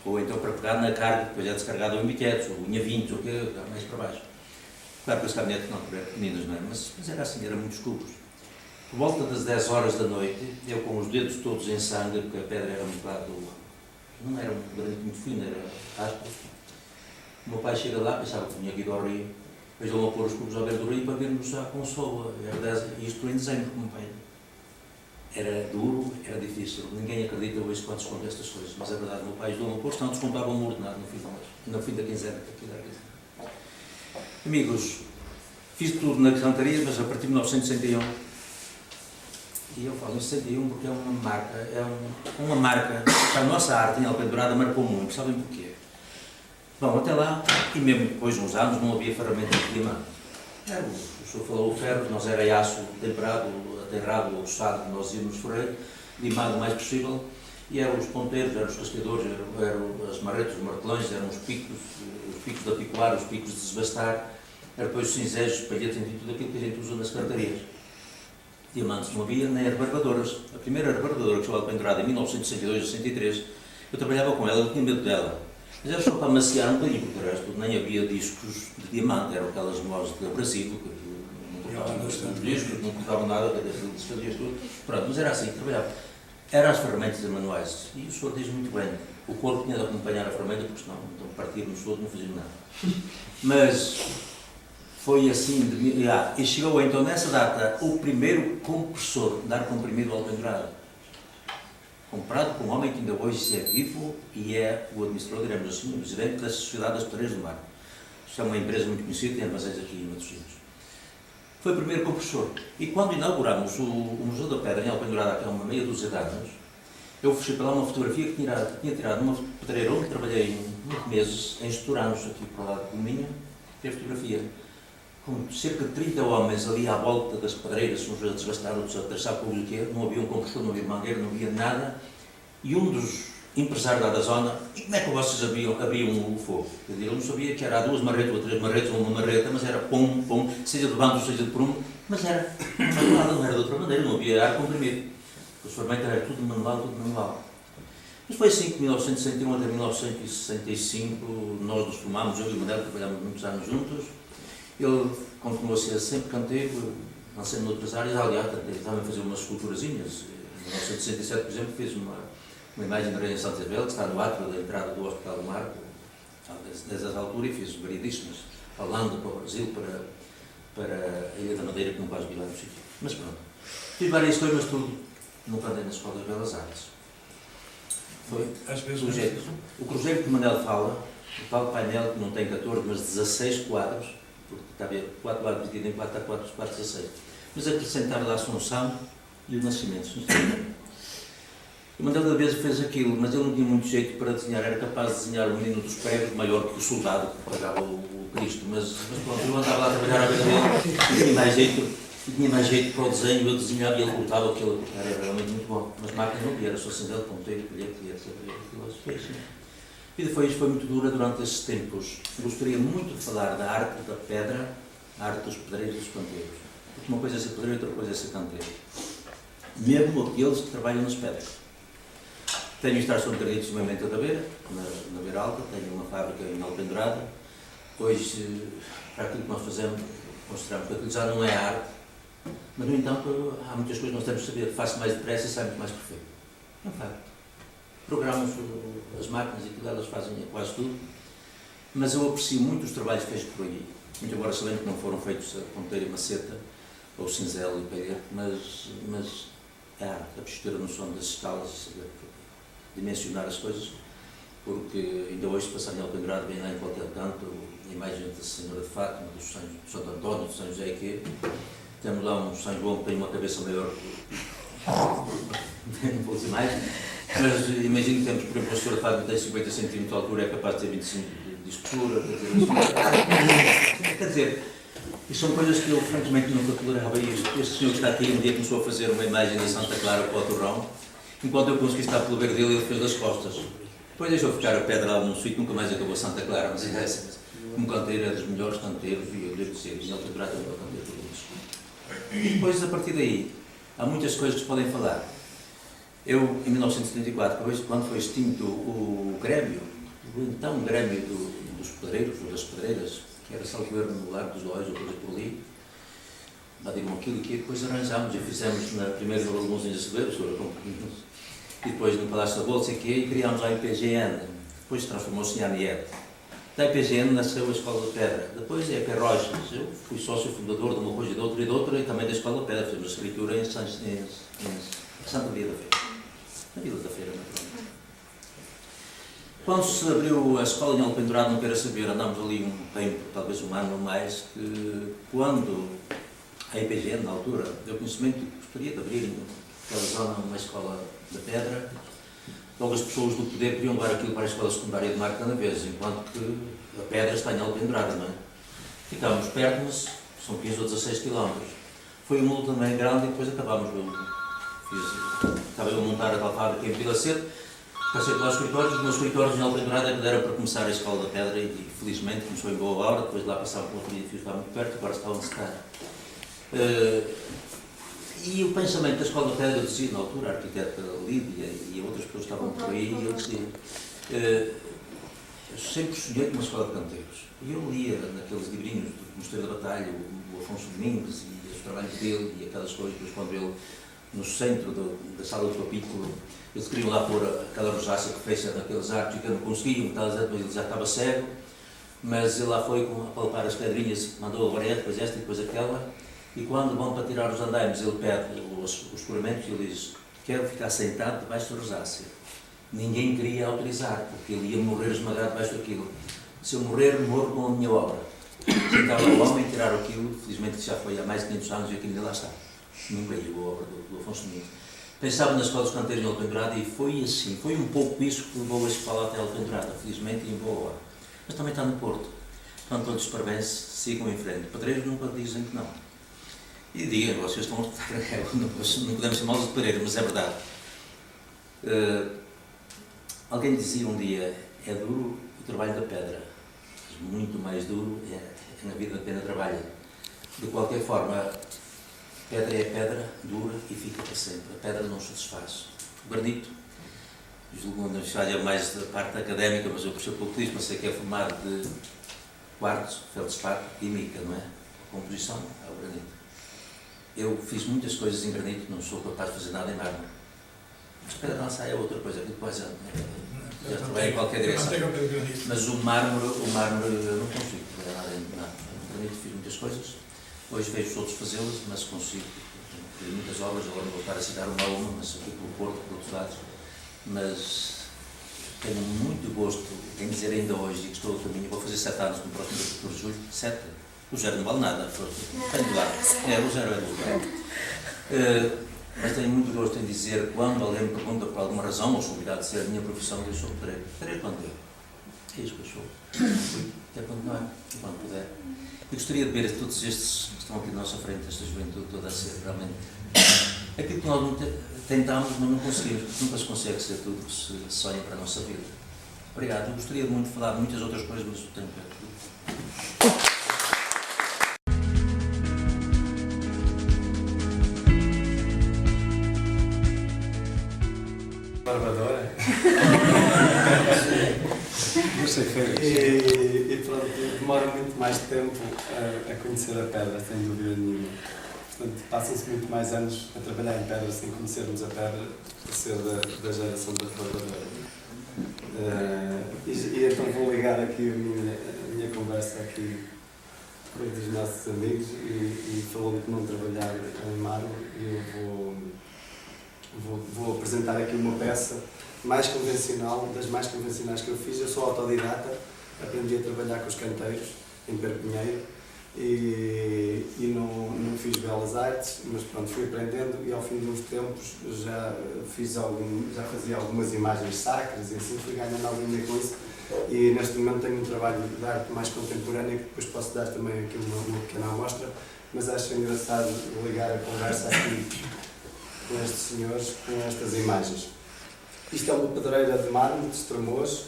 Ou então para pegar na carga, depois é descarregado em biquetes, ou em avinhos, ou o que, mais para baixo. Claro que as caminhonetes não eram pequeninas, não é? Mas era assim, eram muitos cubos. Por volta das 10 horas da noite, eu com os dedos todos em sangue, porque a pedra era um bocado, não era um granito muito fino, era áspero. O meu pai chega lá, pensava que tinha ido ao rio, depois ele a pôr os cubos ao beira do rio para vermos a Consola. Isto em dezembro, como pai. Era duro, era difícil. Ninguém acredita hoje quando se conta estas coisas, mas é verdade. O meu pai ajudou-me a pôr, senão descontavam um ordenado no fim da quinzena, que aquilo era quinzena. Amigos, fiz tudo na cantaria, mas a partir de 1961, e eu falo em 61 porque é uma marca, a nossa arte em Alpendurada marcou muito, sabem porquê? Bom, até lá, e mesmo depois de uns anos, não havia ferramenta de clima. O senhor falou o ferro, nós era aço temperado, aterrado ou ossado, nós íamos ferreiro, limado o mais possível, E eram os ponteiros, eram os cascadores, eram as marretas, os martelões, eram os picos de apicolar, os picos de desbastar, eram depois os cinzéis, os palhetes, enfim, tudo aquilo que a gente usa nas cartarias. Diamantes não havia, nem rebarbadoras. A primeira rebarbadora que chegou ao Pendurado em 1962 ou 63, eu trabalhava com ela, eu tinha medo dela. Mas era só para amaciar um bocadinho, porque o resto nem havia discos de diamante, eram aquelas mós de abrasivo, que não cortavam discos, não cortavam nada, desfazia tudo. Pronto, mas era assim, trabalhava. Eram as ferramentas manuais, e o senhor diz muito bem, o corpo tinha de acompanhar a ferramenta, porque senão, então partir-nos todo, não fazia nada. Mas foi assim, e chegou então nessa data o primeiro compressor de ar comprimido ao Pendurado, comprado por um homem que ainda hoje é vivo e é o administrador, diremos assim, o presidente da Sociedade das Pedreiras do Mar. Isto é uma empresa muito conhecida, tem armazéns aqui em Matosinhos. Foi o primeiro compressor. E quando inauguramos o Museu da Pedra em Alpendurada, há uma meia dúzia de anos, eu fechei para lá uma fotografia que tinha tirado numa pedreira onde trabalhei 8 meses, em Estouranos, aqui para lá de Cominha, tem a fotografia, com cerca de 30 homens ali à volta das pedreiras, uns a desgastar, outros a traçar com o quê, não havia um compressor, não havia mangueira, não havia nada, e um dos empresários lá da zona, e como é que vocês abriam o fogo? Quer dizer, eu não sabia que era 2 marretas ou 3 marretas ou uma marreta, mas era pum, pum, seja de banco, seja de prumo, mas era manual, não era de outra maneira, não havia ar comprimido. As ferramentas era tudo manual. Mas foi assim que de 1961 até 1965 nós nos formámos, eu e o Manel, trabalhámos muitos anos juntos. Ele continuou a ser sempre canteiro, lancei-me noutras áreas, aliás, também fazer umas esculturazinhas. Em 1967, por exemplo, fiz uma imagem da Rainha Santa Isabel, que está no átrio da entrada do Hospital do Mar, desde essa altura, e fiz variedíssimas, para a Holanda, para o Brasil, para a Ilha da Madeira, que não quase vi lá no sítio. Mas pronto, fiz várias coisas, mas tudo, nunca andei na Escola das Belas Artes. Foi Às vezes o jeito. O cruzeiro que o Manel fala, o tal painel que não tem 14, mas 16 quadros, porque está a ver, 4 quadros dividido em 4, está 4, 16. Mas acrescentar da Assunção e o Nascimento. O Manel da vez fez aquilo, mas ele não tinha muito jeito para desenhar, era capaz de desenhar o menino dos pregos maior que o soldado que pagava o Cristo, mas pronto, eu andava lá a trabalhar à vez dele e tinha mais jeito para o desenho, eu desenhava e ele cortava aquilo, era realmente muito bom, mas máquina não havia, era só cinzel, ponteiro, colhete, etc. E depois foi muito dura durante esses tempos. Gostaria muito de falar da arte da pedra, a arte dos pedreiros e dos canteiros, porque uma coisa é ser pedreiro e outra coisa é ser canteiro, mesmo aqueles que trabalham nas pedras. Tenho instalação de granitos no Moimento da Beira, na Beira Alta, tenho uma fábrica em Alpendurada. Hoje, para aquilo que nós fazemos, consideramos que aquilo já não é arte, mas, no entanto, há muitas coisas que nós temos de saber. Faço mais depressa e sai muito mais perfeito. Não faz. Programamos as máquinas e tudo, elas fazem quase tudo, mas eu aprecio muito os trabalhos feitos por aí. Muito embora sabendo que não foram feitos a ponteira e maceta, ou cinzel e palhete, mas é arte, a postura no som das escalas, dimensionar as coisas, porque ainda hoje, se passar em Alpendurado, vem lá em qualquer canto, a imagem da Senhora de Fátima, do Santo António, do São José e temos lá um São João que tem uma cabeça maior não vou dizer mais, mas imagino que temos, por exemplo, a Senhora de Fátima tem 50 cm de altura, é capaz de ter 25 de espessura, quer dizer, e são coisas que eu francamente nunca tolerava. Este senhor que está aqui um dia começou a fazer uma imagem da Santa Clara para o torrão, enquanto eu consegui estar pelo ver dele, ele fez das costas. Depois deixou ficar a pedra lá num sítio, nunca mais acabou Santa Clara, mas ainda é assim. Um canteiro é dos melhores canteiros, e eu devo dizer, e ele tem durado o canteiro tudo isso. E depois, a partir daí, há muitas coisas que se podem falar. Eu, em 1974, quando foi extinto o Grêmio, o então Grêmio dos pedreiros, ou das pedreiras, que era salvo erro no Largo dos Lois, ou coisa por ali, digam aquilo e depois arranjámos e fizemos primeiro no Limousins de Acevedo, e depois no Palácio da Bolsa e criámos a IPGN, depois transformou-se em ANIET. Da IPGN nasceu a Escola da Pedra, depois é a EP Rojas, eu fui sócio fundador de uma coisa e de outra e também da Escola da Pedra, fizemos a escritura em Santa Maria da Feira, na Vila da Feira, naturalmente. Quando se abriu a escola em Alpendurado, não quero saber, andámos ali um tempo, talvez um ano ou mais, que quando a IPGN, na altura, deu conhecimento que gostaria de abrir naquela zona uma escola da pedra, logo as pessoas do poder queriam levar aquilo para a escola secundária de Marco Canavês, enquanto que a pedra está em Alpendurada, não é? Ficámos perto, mas são 15 ou 16 km. Foi uma luta também grande e depois acabámos. Estava eu a montar a tal fábrica em Pilacete, passei pelos escritórios, os meus escritórios em Alpendurada deram para começar a Escola da Pedra e felizmente começou em boa hora, depois de lá passava por outro edifício que estava muito perto, agora está onde está. E o pensamento da Escola da Pedra, eu dizia na altura, a arquiteta Lídia e outras pessoas que estavam por aí, eu dizia, eu sempre sonhei com uma escola de canteiros. E eu lia naqueles livrinhos do Mosteiro da Batalha, o Afonso Domingos e os trabalhos dele e aquelas coisas, depois quando ele, no centro da sala do capítulo, eles queriam lá pôr aquela rosácea que fez naqueles arcos e que eu não conseguia, ele já estava cego, mas ele lá foi a palpar as pedrinhas, mandou agora esta, depois esta e depois aquela, e quando vão para tirar os andaimes, ele pede os escuramentos e ele diz: quero ficar sentado debaixo da rosácea. Ninguém queria autorizar, porque ele ia morrer esmagado debaixo daquilo. Se eu morrer, morro com a minha obra. Sentava o homem e tiraram aquilo, felizmente já foi há mais de 500 anos e aquilo ainda lá está. Nunca ia a obra do Afonso Domingos. Pensava na Escola dos Canteiros em Alpendurada e foi assim, foi um pouco isso que levou a escola até Alpendurada, felizmente e em boa hora. Mas também está no Porto. Portanto, todos os parabéns, sigam em frente. Padreiros nunca dizem que não. E digam, vocês estão a não podemos chamá-los de padreiros, mas é verdade. Alguém dizia um dia, é duro o trabalho da pedra, mas muito mais duro é na vida da pena trabalha. De qualquer forma, pedra é pedra, dura e fica para sempre. A pedra não se desfaz. O granito, julgo que não falha mais da parte académica, mas eu percebo pouco disso, mas sei que é formado de quartzo, feldspar e mica, não é? A composição é o granito. Eu fiz muitas coisas em granito, não sou capaz de fazer nada em mármore. Mas pedra não sai é outra coisa, que depois já trabalhei em qualquer direção. Mas o mármore eu não consigo fazer nada em granito, fiz muitas coisas. Hoje vejo os outros fazê-las, mas consigo. Fiz muitas obras, agora não vou estar a citar uma a uma, mas aqui pelo Porto, por outros lados. Mas tenho muito gosto em dizer ainda hoje que estou a caminho, vou fazer 7 anos no próximo 14 de julho, 7. O zero não vale nada, tem de lá. O zero é do lugar. Mas tenho muito gosto em dizer, quando alguém me pergunta por alguma razão, ou sou obrigado a dizer a minha profissão, eu sou pedreiro. Pedreiro quando é isso que eu sou. Até quando não é, e quando puder. Eu gostaria de ver todos estes que estão aqui na nossa frente, esta juventude toda a ser realmente aquilo que nós tentamos, mas não conseguimos, porque nunca se consegue ser tudo que se sonha para a nossa vida. Obrigado. Eu gostaria muito de falar de muitas outras coisas, mas o tempo é tudo. Barbadora. Não sei férias. E pronto, demora muito mais tempo a conhecer a pedra, sem dúvida nenhuma. Portanto, passam-se muito mais anos a trabalhar em pedra sem conhecermos a pedra, a ser da geração da Barbadora. E então vou ligar aqui a minha conversa aqui com um dos nossos amigos e falou de não trabalhar em mármore e eu vou apresentar aqui uma peça mais convencional, das mais convencionais que eu fiz. Eu sou autodidata, aprendi a trabalhar com os canteiros em Perpinheiro e não fiz belas artes, mas pronto, fui aprendendo e ao fim de uns tempos já fazia algumas imagens sacras e assim fui ganhando alguma com isso. E neste momento tenho um trabalho de arte mais contemporânea que depois posso dar também aqui uma pequena amostra, mas acho engraçado ligar a conversa aqui com estes senhores, com estas imagens. Isto é uma pedreira de mármore de Estremoz,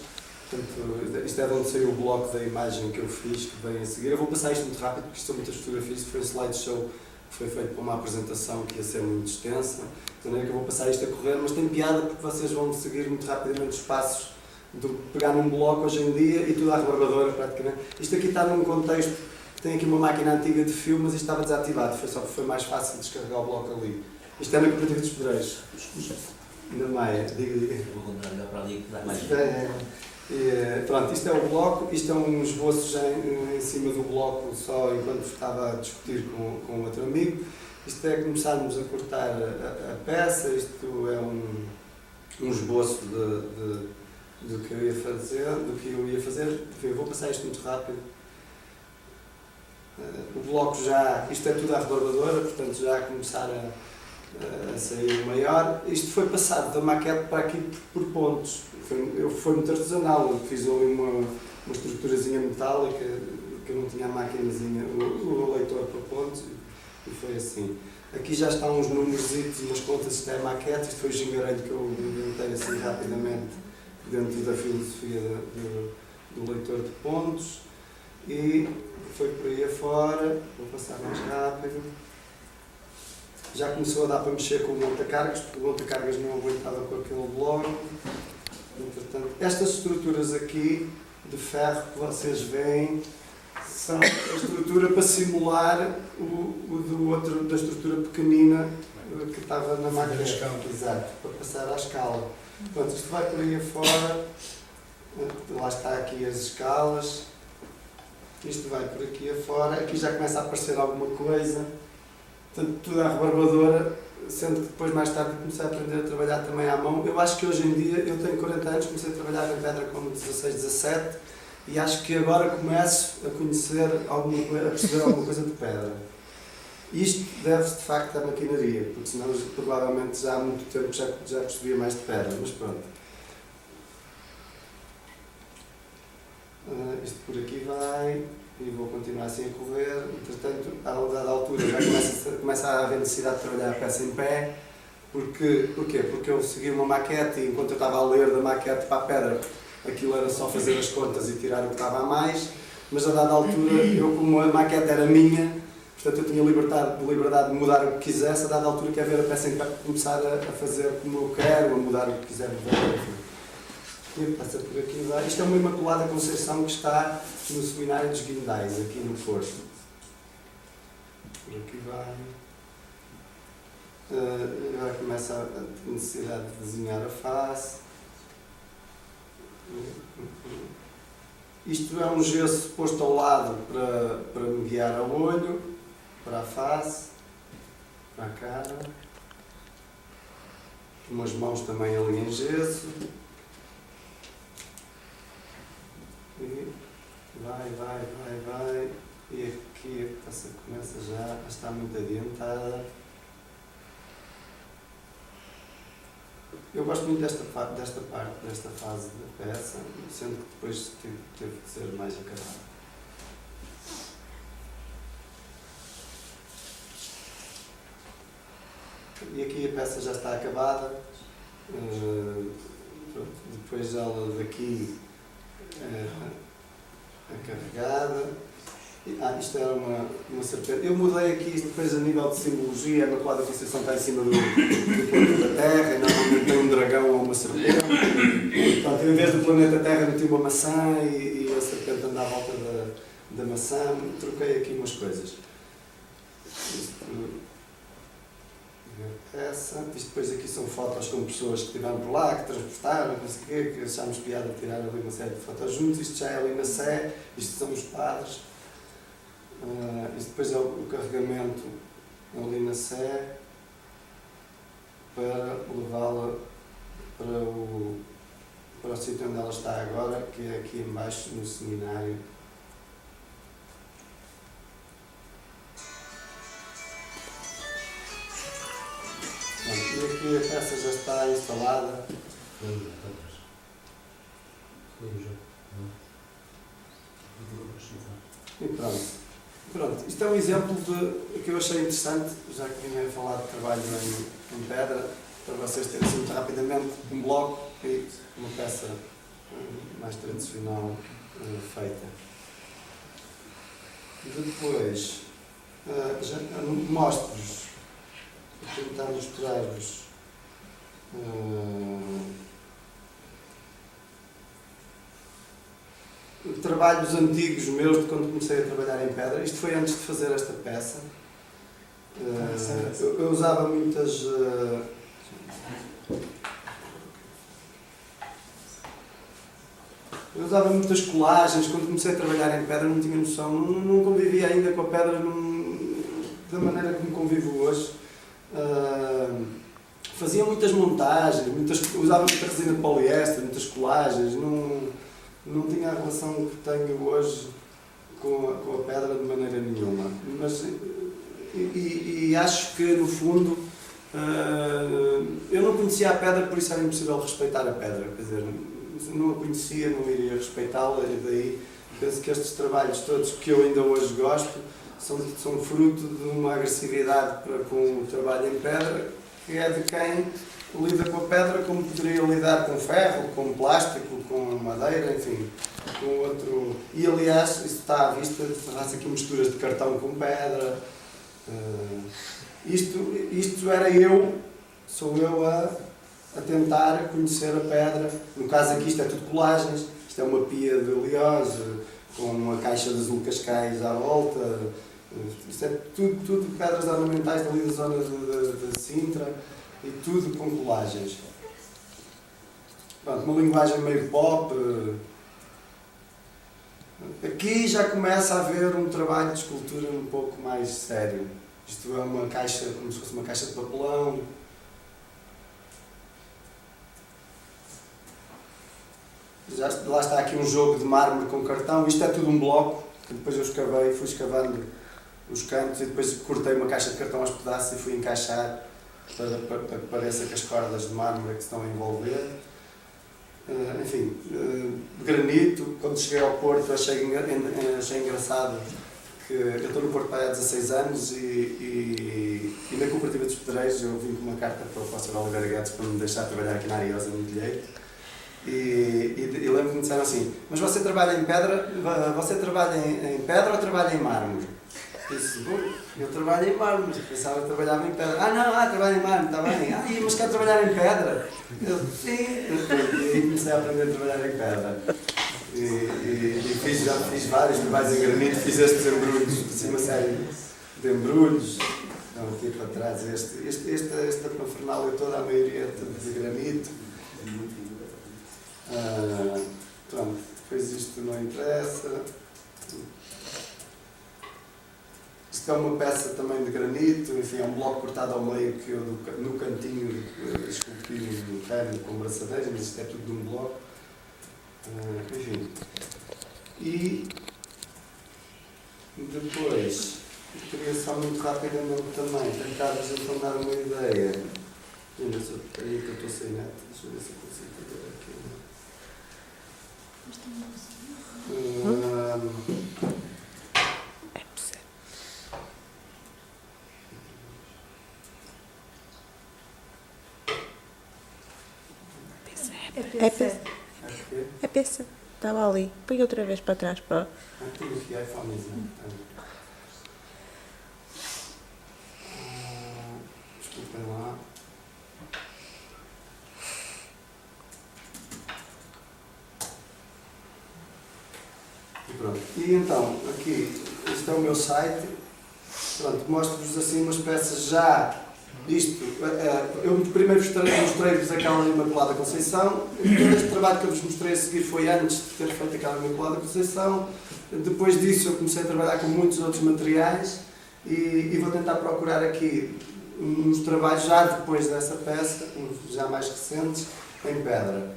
portanto, isto é de onde saiu o bloco da imagem que eu fiz, que vem a seguir. Eu vou passar isto muito rápido, porque isto são muitas fotografias, isto foi um slideshow que foi feito para uma apresentação que ia ser muito extensa, de maneira que eu vou passar isto a correr, mas tem piada porque vocês vão seguir muito rapidamente os passos de pegar num bloco hoje em dia e tudo à rebarbadora praticamente. Isto aqui está num contexto que tem aqui uma máquina antiga de filme, mas isto estava desativado, foi só porque foi mais fácil descarregar o bloco ali. Isto é na Cooperativa dos Pedreiros. Na Maia, diga. Vou contar melhor para ali que dá mais. Pronto, isto é o bloco, isto é um esboço já em cima do bloco, só enquanto estava a discutir com outro amigo. Isto é começarmos a cortar a peça, isto é um esboço do que eu ia fazer, Eu vou passar isto muito rápido. O bloco já, isto é tudo à rebarbadora, portanto já a começar a sair maior. Isto foi passado da maquete para aqui por pontos. Foi muito artesanal, eu fiz ali uma estruturazinha metálica que eu não tinha a maquinazinha, o leitor para pontos e foi assim. Aqui já estão uns números e umas contas, isto é maquete, isto foi o gingarelho que eu inventei assim rapidamente dentro da filosofia do leitor de pontos e foi por aí afora, vou passar mais rápido. Já começou a dar para mexer com o monta-cargas, porque o monta-cargas não aguentava com aquele bloco. Entretanto, estas estruturas aqui de ferro que vocês veem são a estrutura para simular o da estrutura pequenina que estava na máquina. Exato, para passar à escala. Portanto, isto vai por aí afora, lá está aqui as escalas, isto vai por aqui afora, aqui já começa a aparecer alguma coisa, portanto, tudo à rebarbadora, sendo que depois mais tarde comecei a aprender a trabalhar também à mão. Eu acho que hoje em dia, eu tenho 40 anos, comecei a trabalhar em pedra com 16, 17, e acho que agora começo a conhecer alguma coisa, a perceber alguma coisa de pedra. Isto deve-se de facto à maquinaria, porque senão provavelmente já há muito tempo já percebia mais de pedra, mas pronto. Isto por aqui vai, e vou continuar assim a correr. Entretanto, a dada altura já começa a haver necessidade de trabalhar a peça em pé. Porquê? Porque eu segui uma maquete e enquanto eu estava a ler da maquete para a pedra, aquilo era só fazer as contas e tirar o que estava a mais, mas a dada altura, eu como a maquete era minha, portanto eu tinha liberdade de mudar o que quisesse, a dada altura quer ver a peça em pé, começar a fazer como eu quero, a mudar o que quiser mudar, enfim. E passa por aqui vai. Isto é uma Imaculada Conceição que está no Seminário dos Guindais, aqui no Porto. Por aqui vai. Agora começa a necessidade de desenhar a face. Isto é um gesso posto ao lado para me guiar ao olho, para a face, para a cara. Umas mãos também ali em gesso. E vai. E aqui a peça começa já está muito adiantada. Eu gosto muito desta parte, desta fase da peça, sendo que depois teve que ser mais acabada. E aqui a peça já está acabada. Depois ela daqui carregada. Isto era uma serpente. Eu mudei aqui depois a nível de simbologia. A Imaculada Conceição está em cima do planeta Terra e normalmente tem um dragão ou uma serpente. Portanto, em vez do planeta Terra meti uma maçã e a serpente anda à volta da maçã. Troquei aqui umas coisas. Isto depois aqui são fotos com pessoas que estiveram por lá, que transportaram, não sei o quê, que achámos piada tirar ali uma série de fotos juntos. Isto já é ali na Sé, isto são os padres. Isto depois é o carregamento ali na Sé para levá-la para o sítio onde ela está agora, que é aqui embaixo no seminário. E aqui a peça já está instalada. E pronto. Isto é um exemplo que eu achei interessante, já que vim a falar de trabalho em pedra, para vocês terem assim, muito rapidamente um bloco e uma peça mais tradicional feita. Depois, mostro-vos, vou tentar mostrar-vos trabalhos antigos meus de quando comecei a trabalhar em pedra. Isto foi antes de fazer esta peça. Eu usava muitas colagens. Quando comecei a trabalhar em pedra não tinha noção, não convivia ainda com a pedra da maneira como convivo hoje. Fazia muitas montagens, usava muita resina de poliéster, muitas colagens, não tinha a relação que tenho hoje com a pedra de maneira nenhuma. Mas, e acho que, no fundo, eu não conhecia a pedra, por isso era impossível respeitar a pedra. Quer dizer, não a conhecia, não iria respeitá-la, e daí penso que estes trabalhos todos que eu ainda hoje gosto são fruto de uma agressividade com o trabalho em pedra, que é de quem lida com a pedra como poderia lidar com ferro, com plástico, com madeira, enfim, com outro... E aliás, isso está à vista, faz aqui misturas de cartão com pedra. Isto era sou eu a tentar conhecer a pedra. No caso aqui isto é tudo colagens, isto é uma pia de Lioz, com uma caixa de azul Cascais à volta. Isto é tudo pedras ornamentais dali da zona de Sintra e tudo com colagens. Pronto, uma linguagem meio pop. Aqui já começa a haver um trabalho de escultura um pouco mais sério. Isto é uma caixa, como se fosse uma caixa de papelão. Lá está aqui um jogo de mármore com cartão. Isto é tudo um bloco, que depois eu escavei, fui escavando os cantos e depois cortei uma caixa de cartão aos pedaços e fui encaixar para que pareça que as cordas de mármore que se estão a envolver. Enfim, granito. Quando cheguei ao Porto achei engraçado que eu estou no Porto há 16 anos e na Cooperativa dos Pedreiros eu vim com uma carta para o Pastor Oliveira Guedes para me deixar trabalhar aqui na Ariosa, no Milheiro. E lembro que me disseram assim: mas você trabalha em pedra? Você trabalha em pedra ou trabalha em mármore? Eu disse: eu trabalho em mármore. Pensava que trabalhava em pedra. Trabalho em mármore, está bem. Mas quer trabalhar em pedra? Eu, sim. E aí comecei a aprender a trabalhar em pedra. Já fiz vários trabalhos em granito, fiz estes embrulhos, assim uma série de embrulhos. Estão aqui para trás. Esta parafernália toda, a maioria de granito. Pronto, depois isto não interessa. Isto é uma peça também de granito, enfim, é um bloco cortado ao meio que eu no cantinho esculpi no ferro com braçadeiras, mas isto é tudo de um bloco. Enfim. E depois, eu queria só muito rapidamente também tentar-vos então dar uma ideia. Ainda só aí que eu estou sem net, deixa eu ver se eu consigo fazer aqui. É PC. Estava ali. Põe outra vez para trás. Para... Tenho aqui iPhonezinho. Desculpem lá. E pronto. E então, aqui, este é o meu site. Pronto, mostro-vos assim umas peças já. Isto, eu primeiro mostrei-vos aquela Imaculada Conceição. Este trabalho que eu vos mostrei a seguir foi antes de ter feito aquela Imaculada Conceição. Depois disso eu comecei a trabalhar com muitos outros materiais e vou tentar procurar aqui uns trabalhos já depois dessa peça, uns já mais recentes, em pedra.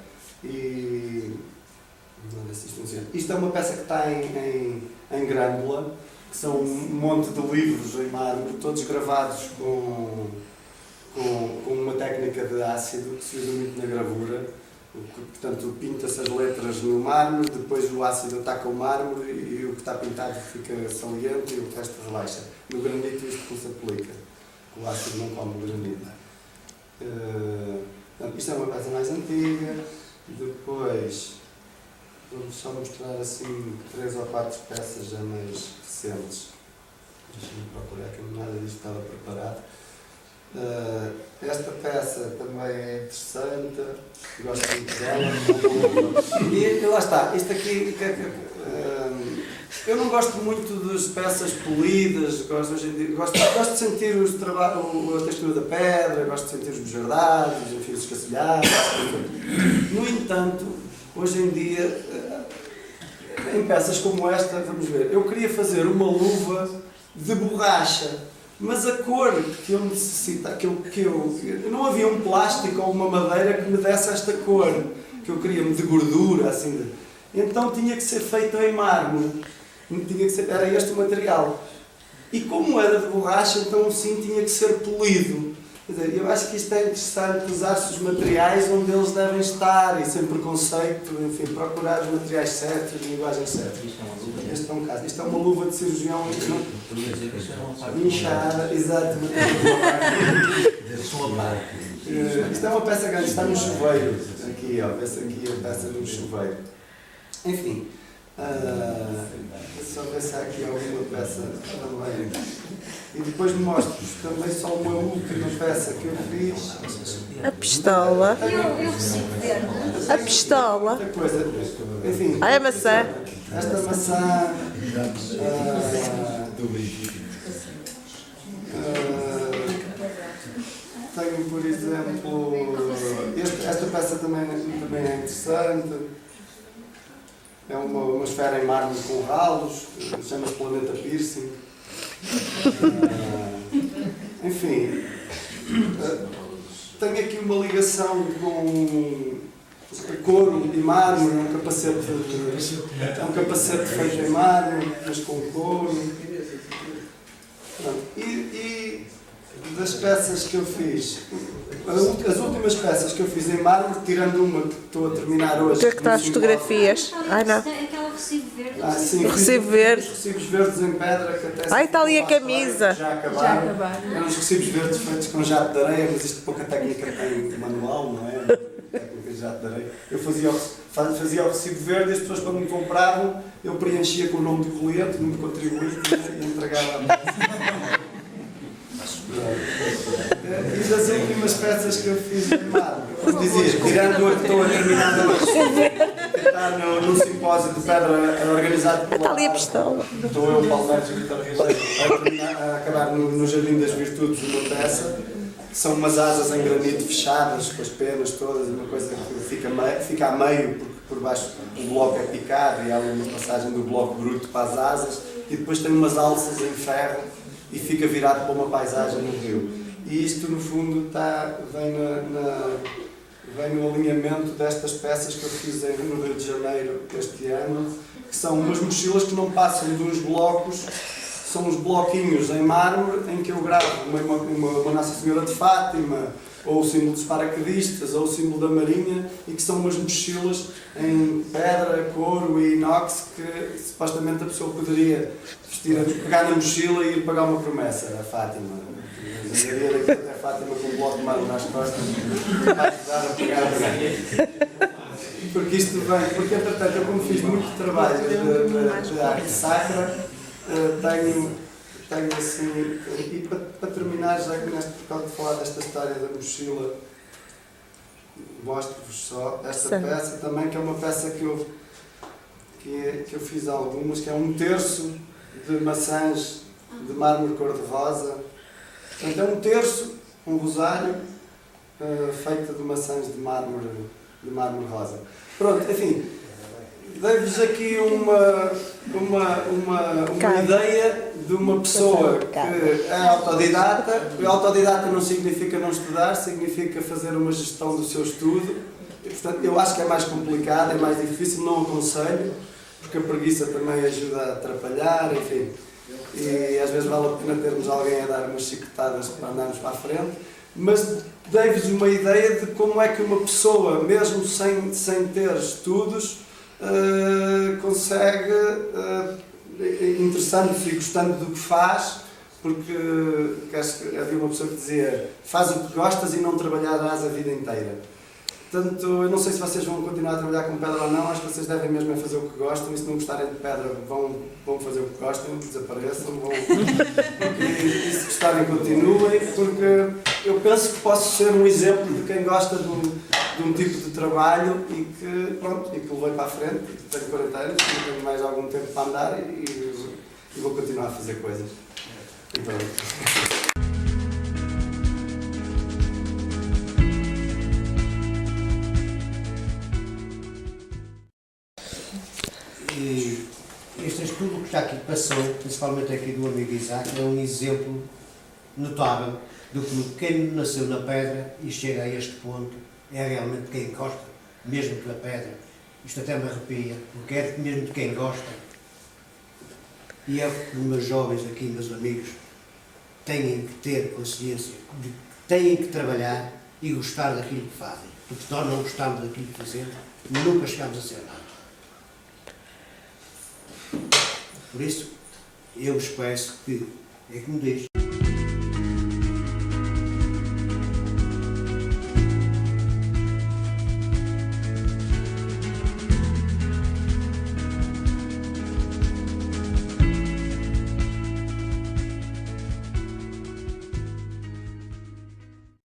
Isto é uma peça que está em grânula, que são um monte de livros em mármore, todos gravados com uma técnica de ácido que se usa muito na gravura. Portanto, pinta-se as letras no mármore, depois o ácido ataca o mármore e o que está pintado fica saliente e o resto relaxa. No granito isto não se aplica, o ácido não come o granito. Portanto, isto é uma peça mais antiga. Depois vou-vos só mostrar assim 3 ou 4 peças já mais recentes. Deixa-me procurar que nada disto estava preparado. Esta peça também é interessante, gosto muito dela. E lá está, isto aqui, eu não gosto muito das peças polidas, gosto de sentir a textura da pedra, gosto de sentir os bujardados, enfim, os escacilhados. No entanto, hoje em dia, em peças como esta, vamos ver, eu queria fazer uma luva de borracha. Mas a cor que eu necessito, não havia um plástico ou uma madeira que me desse esta cor, que eu queria de gordura, assim. Então tinha que ser feito em mármore, era este o material. E como era de borracha, então sim tinha que ser polido. Quer dizer, eu acho que isto é interessante, usar-se os materiais onde eles devem estar e sem preconceito, enfim, procurar os materiais certos, as linguagens certas. este é um caso. Isto é uma luva de cirurgião inchada, exatamente. Isto é uma peça grande, está no chuveiro. Aqui, ó, peça aqui a peça no chuveiro. Enfim, só ver se há aqui alguma peça também. E depois mostro-vos também só uma última peça que eu fiz. A pistola. Eu recebi verde. A pistola. Outra coisa, enfim. Ai, a maçã. Esta maçã. Tenho, por exemplo, esta peça também é interessante. É uma esfera em mármore com ralos, chama-se Planeta Piercing. Enfim, tenho aqui uma ligação com couro e mármore, é um capacete feito em mármore, mas com couro. E das peças que eu fiz, as últimas peças que eu fiz em mármore, tirando uma que estou a terminar hoje. O que é que está as fotografias? Ai, não. Aquela recibo verde. Sim, O recibo verde. Os recibos verdes em pedra que até Ai, está ali a camisa. já acabaram. Eram os recibos verdes feitos com jato de areia, mas isto pouca técnica tem manual, não é? Técnica de jato de areia. Eu fazia o recibo verde e as pessoas quando me compravam, eu preenchia com o nome do cliente, número de contribuinte e entregava a peça. E das últimas peças que eu fiz em mármore, como dizia, tirando a que estou a terminar hoje, que está no simpósio de pedra organizado pela... Está ali a pistola. Estou eu, Paulo Neves e Vitor Ribeiro, a acabar no Jardim das Virtudes uma peça, que são umas asas em granito fechadas, com as penas todas, uma coisa que fica a meio, porque por baixo o bloco é picado e há uma passagem do bloco bruto para as asas, e depois tem umas alças em ferro, e fica virado para uma paisagem no rio. E isto, no fundo, vem no alinhamento destas peças que eu fiz no Rio de Janeiro este ano, que são umas mochilas que não passam de uns blocos, são uns bloquinhos em mármore, em que eu gravo uma Nossa Senhora de Fátima, ou o símbolo dos paraquedistas, ou o símbolo da Marinha, e que são umas mochilas em pedra, couro e inox que supostamente a pessoa poderia vestir, pegar na mochila e ir pagar uma promessa a Fátima. Andaria daqui até Fátima com um bloco de mármore nas costas para ajudar a pegar a promessa. Porque isto vem, porque entretanto eu como fiz muito trabalho de arte sacra, tenho assim, e para terminar, já que por causa de falar desta história da mochila, mostro-vos só esta peça também, que é uma peça que eu fiz algumas, que é um terço de maçãs de mármore cor-de-rosa. Portanto, é um terço, um rosário, feito de maçãs de mármore rosa. Pronto, enfim, dei-vos aqui uma ideia de uma pessoa que é autodidata. Autodidata não significa não estudar, significa fazer uma gestão do seu estudo. E, portanto, eu acho que é mais complicado, é mais difícil, não aconselho, porque a preguiça também ajuda a atrapalhar, enfim. E às vezes vale a pena termos alguém a dar umas chicotadas para andarmos para a frente. Mas dei-vos uma ideia de como é que uma pessoa, mesmo sem ter estudos, consegue, interessando-se e gostando do que faz, porque havia uma pessoa que dizia: faz o que gostas e não trabalharás a vida inteira. Portanto, eu não sei se vocês vão continuar a trabalhar com pedra ou não, acho que vocês devem mesmo fazer o que gostam, e se não gostarem de pedra vão fazer o que gostam, desapareçam, e se gostarem continuem, porque eu penso que posso ser um exemplo de quem gosta de um tipo de trabalho e que o levei para a frente. Tenho 40 anos, tenho mais algum tempo para andar e vou continuar a fazer coisas. E pronto. Este estudo que já aqui passou, principalmente aqui do amigo Isaac, é um exemplo notável do que quem nasceu na pedra e chega a este ponto é realmente quem gosta, mesmo pela pedra. Isto até me arrepia, porque é mesmo de quem gosta. E é que os meus jovens aqui, meus amigos, têm que ter consciência de que têm que trabalhar e gostar daquilo que fazem. Porque se nós não gostamos daquilo que fazemos, nunca chegamos a ser nada. Por isso, eu expresso que, é como diz,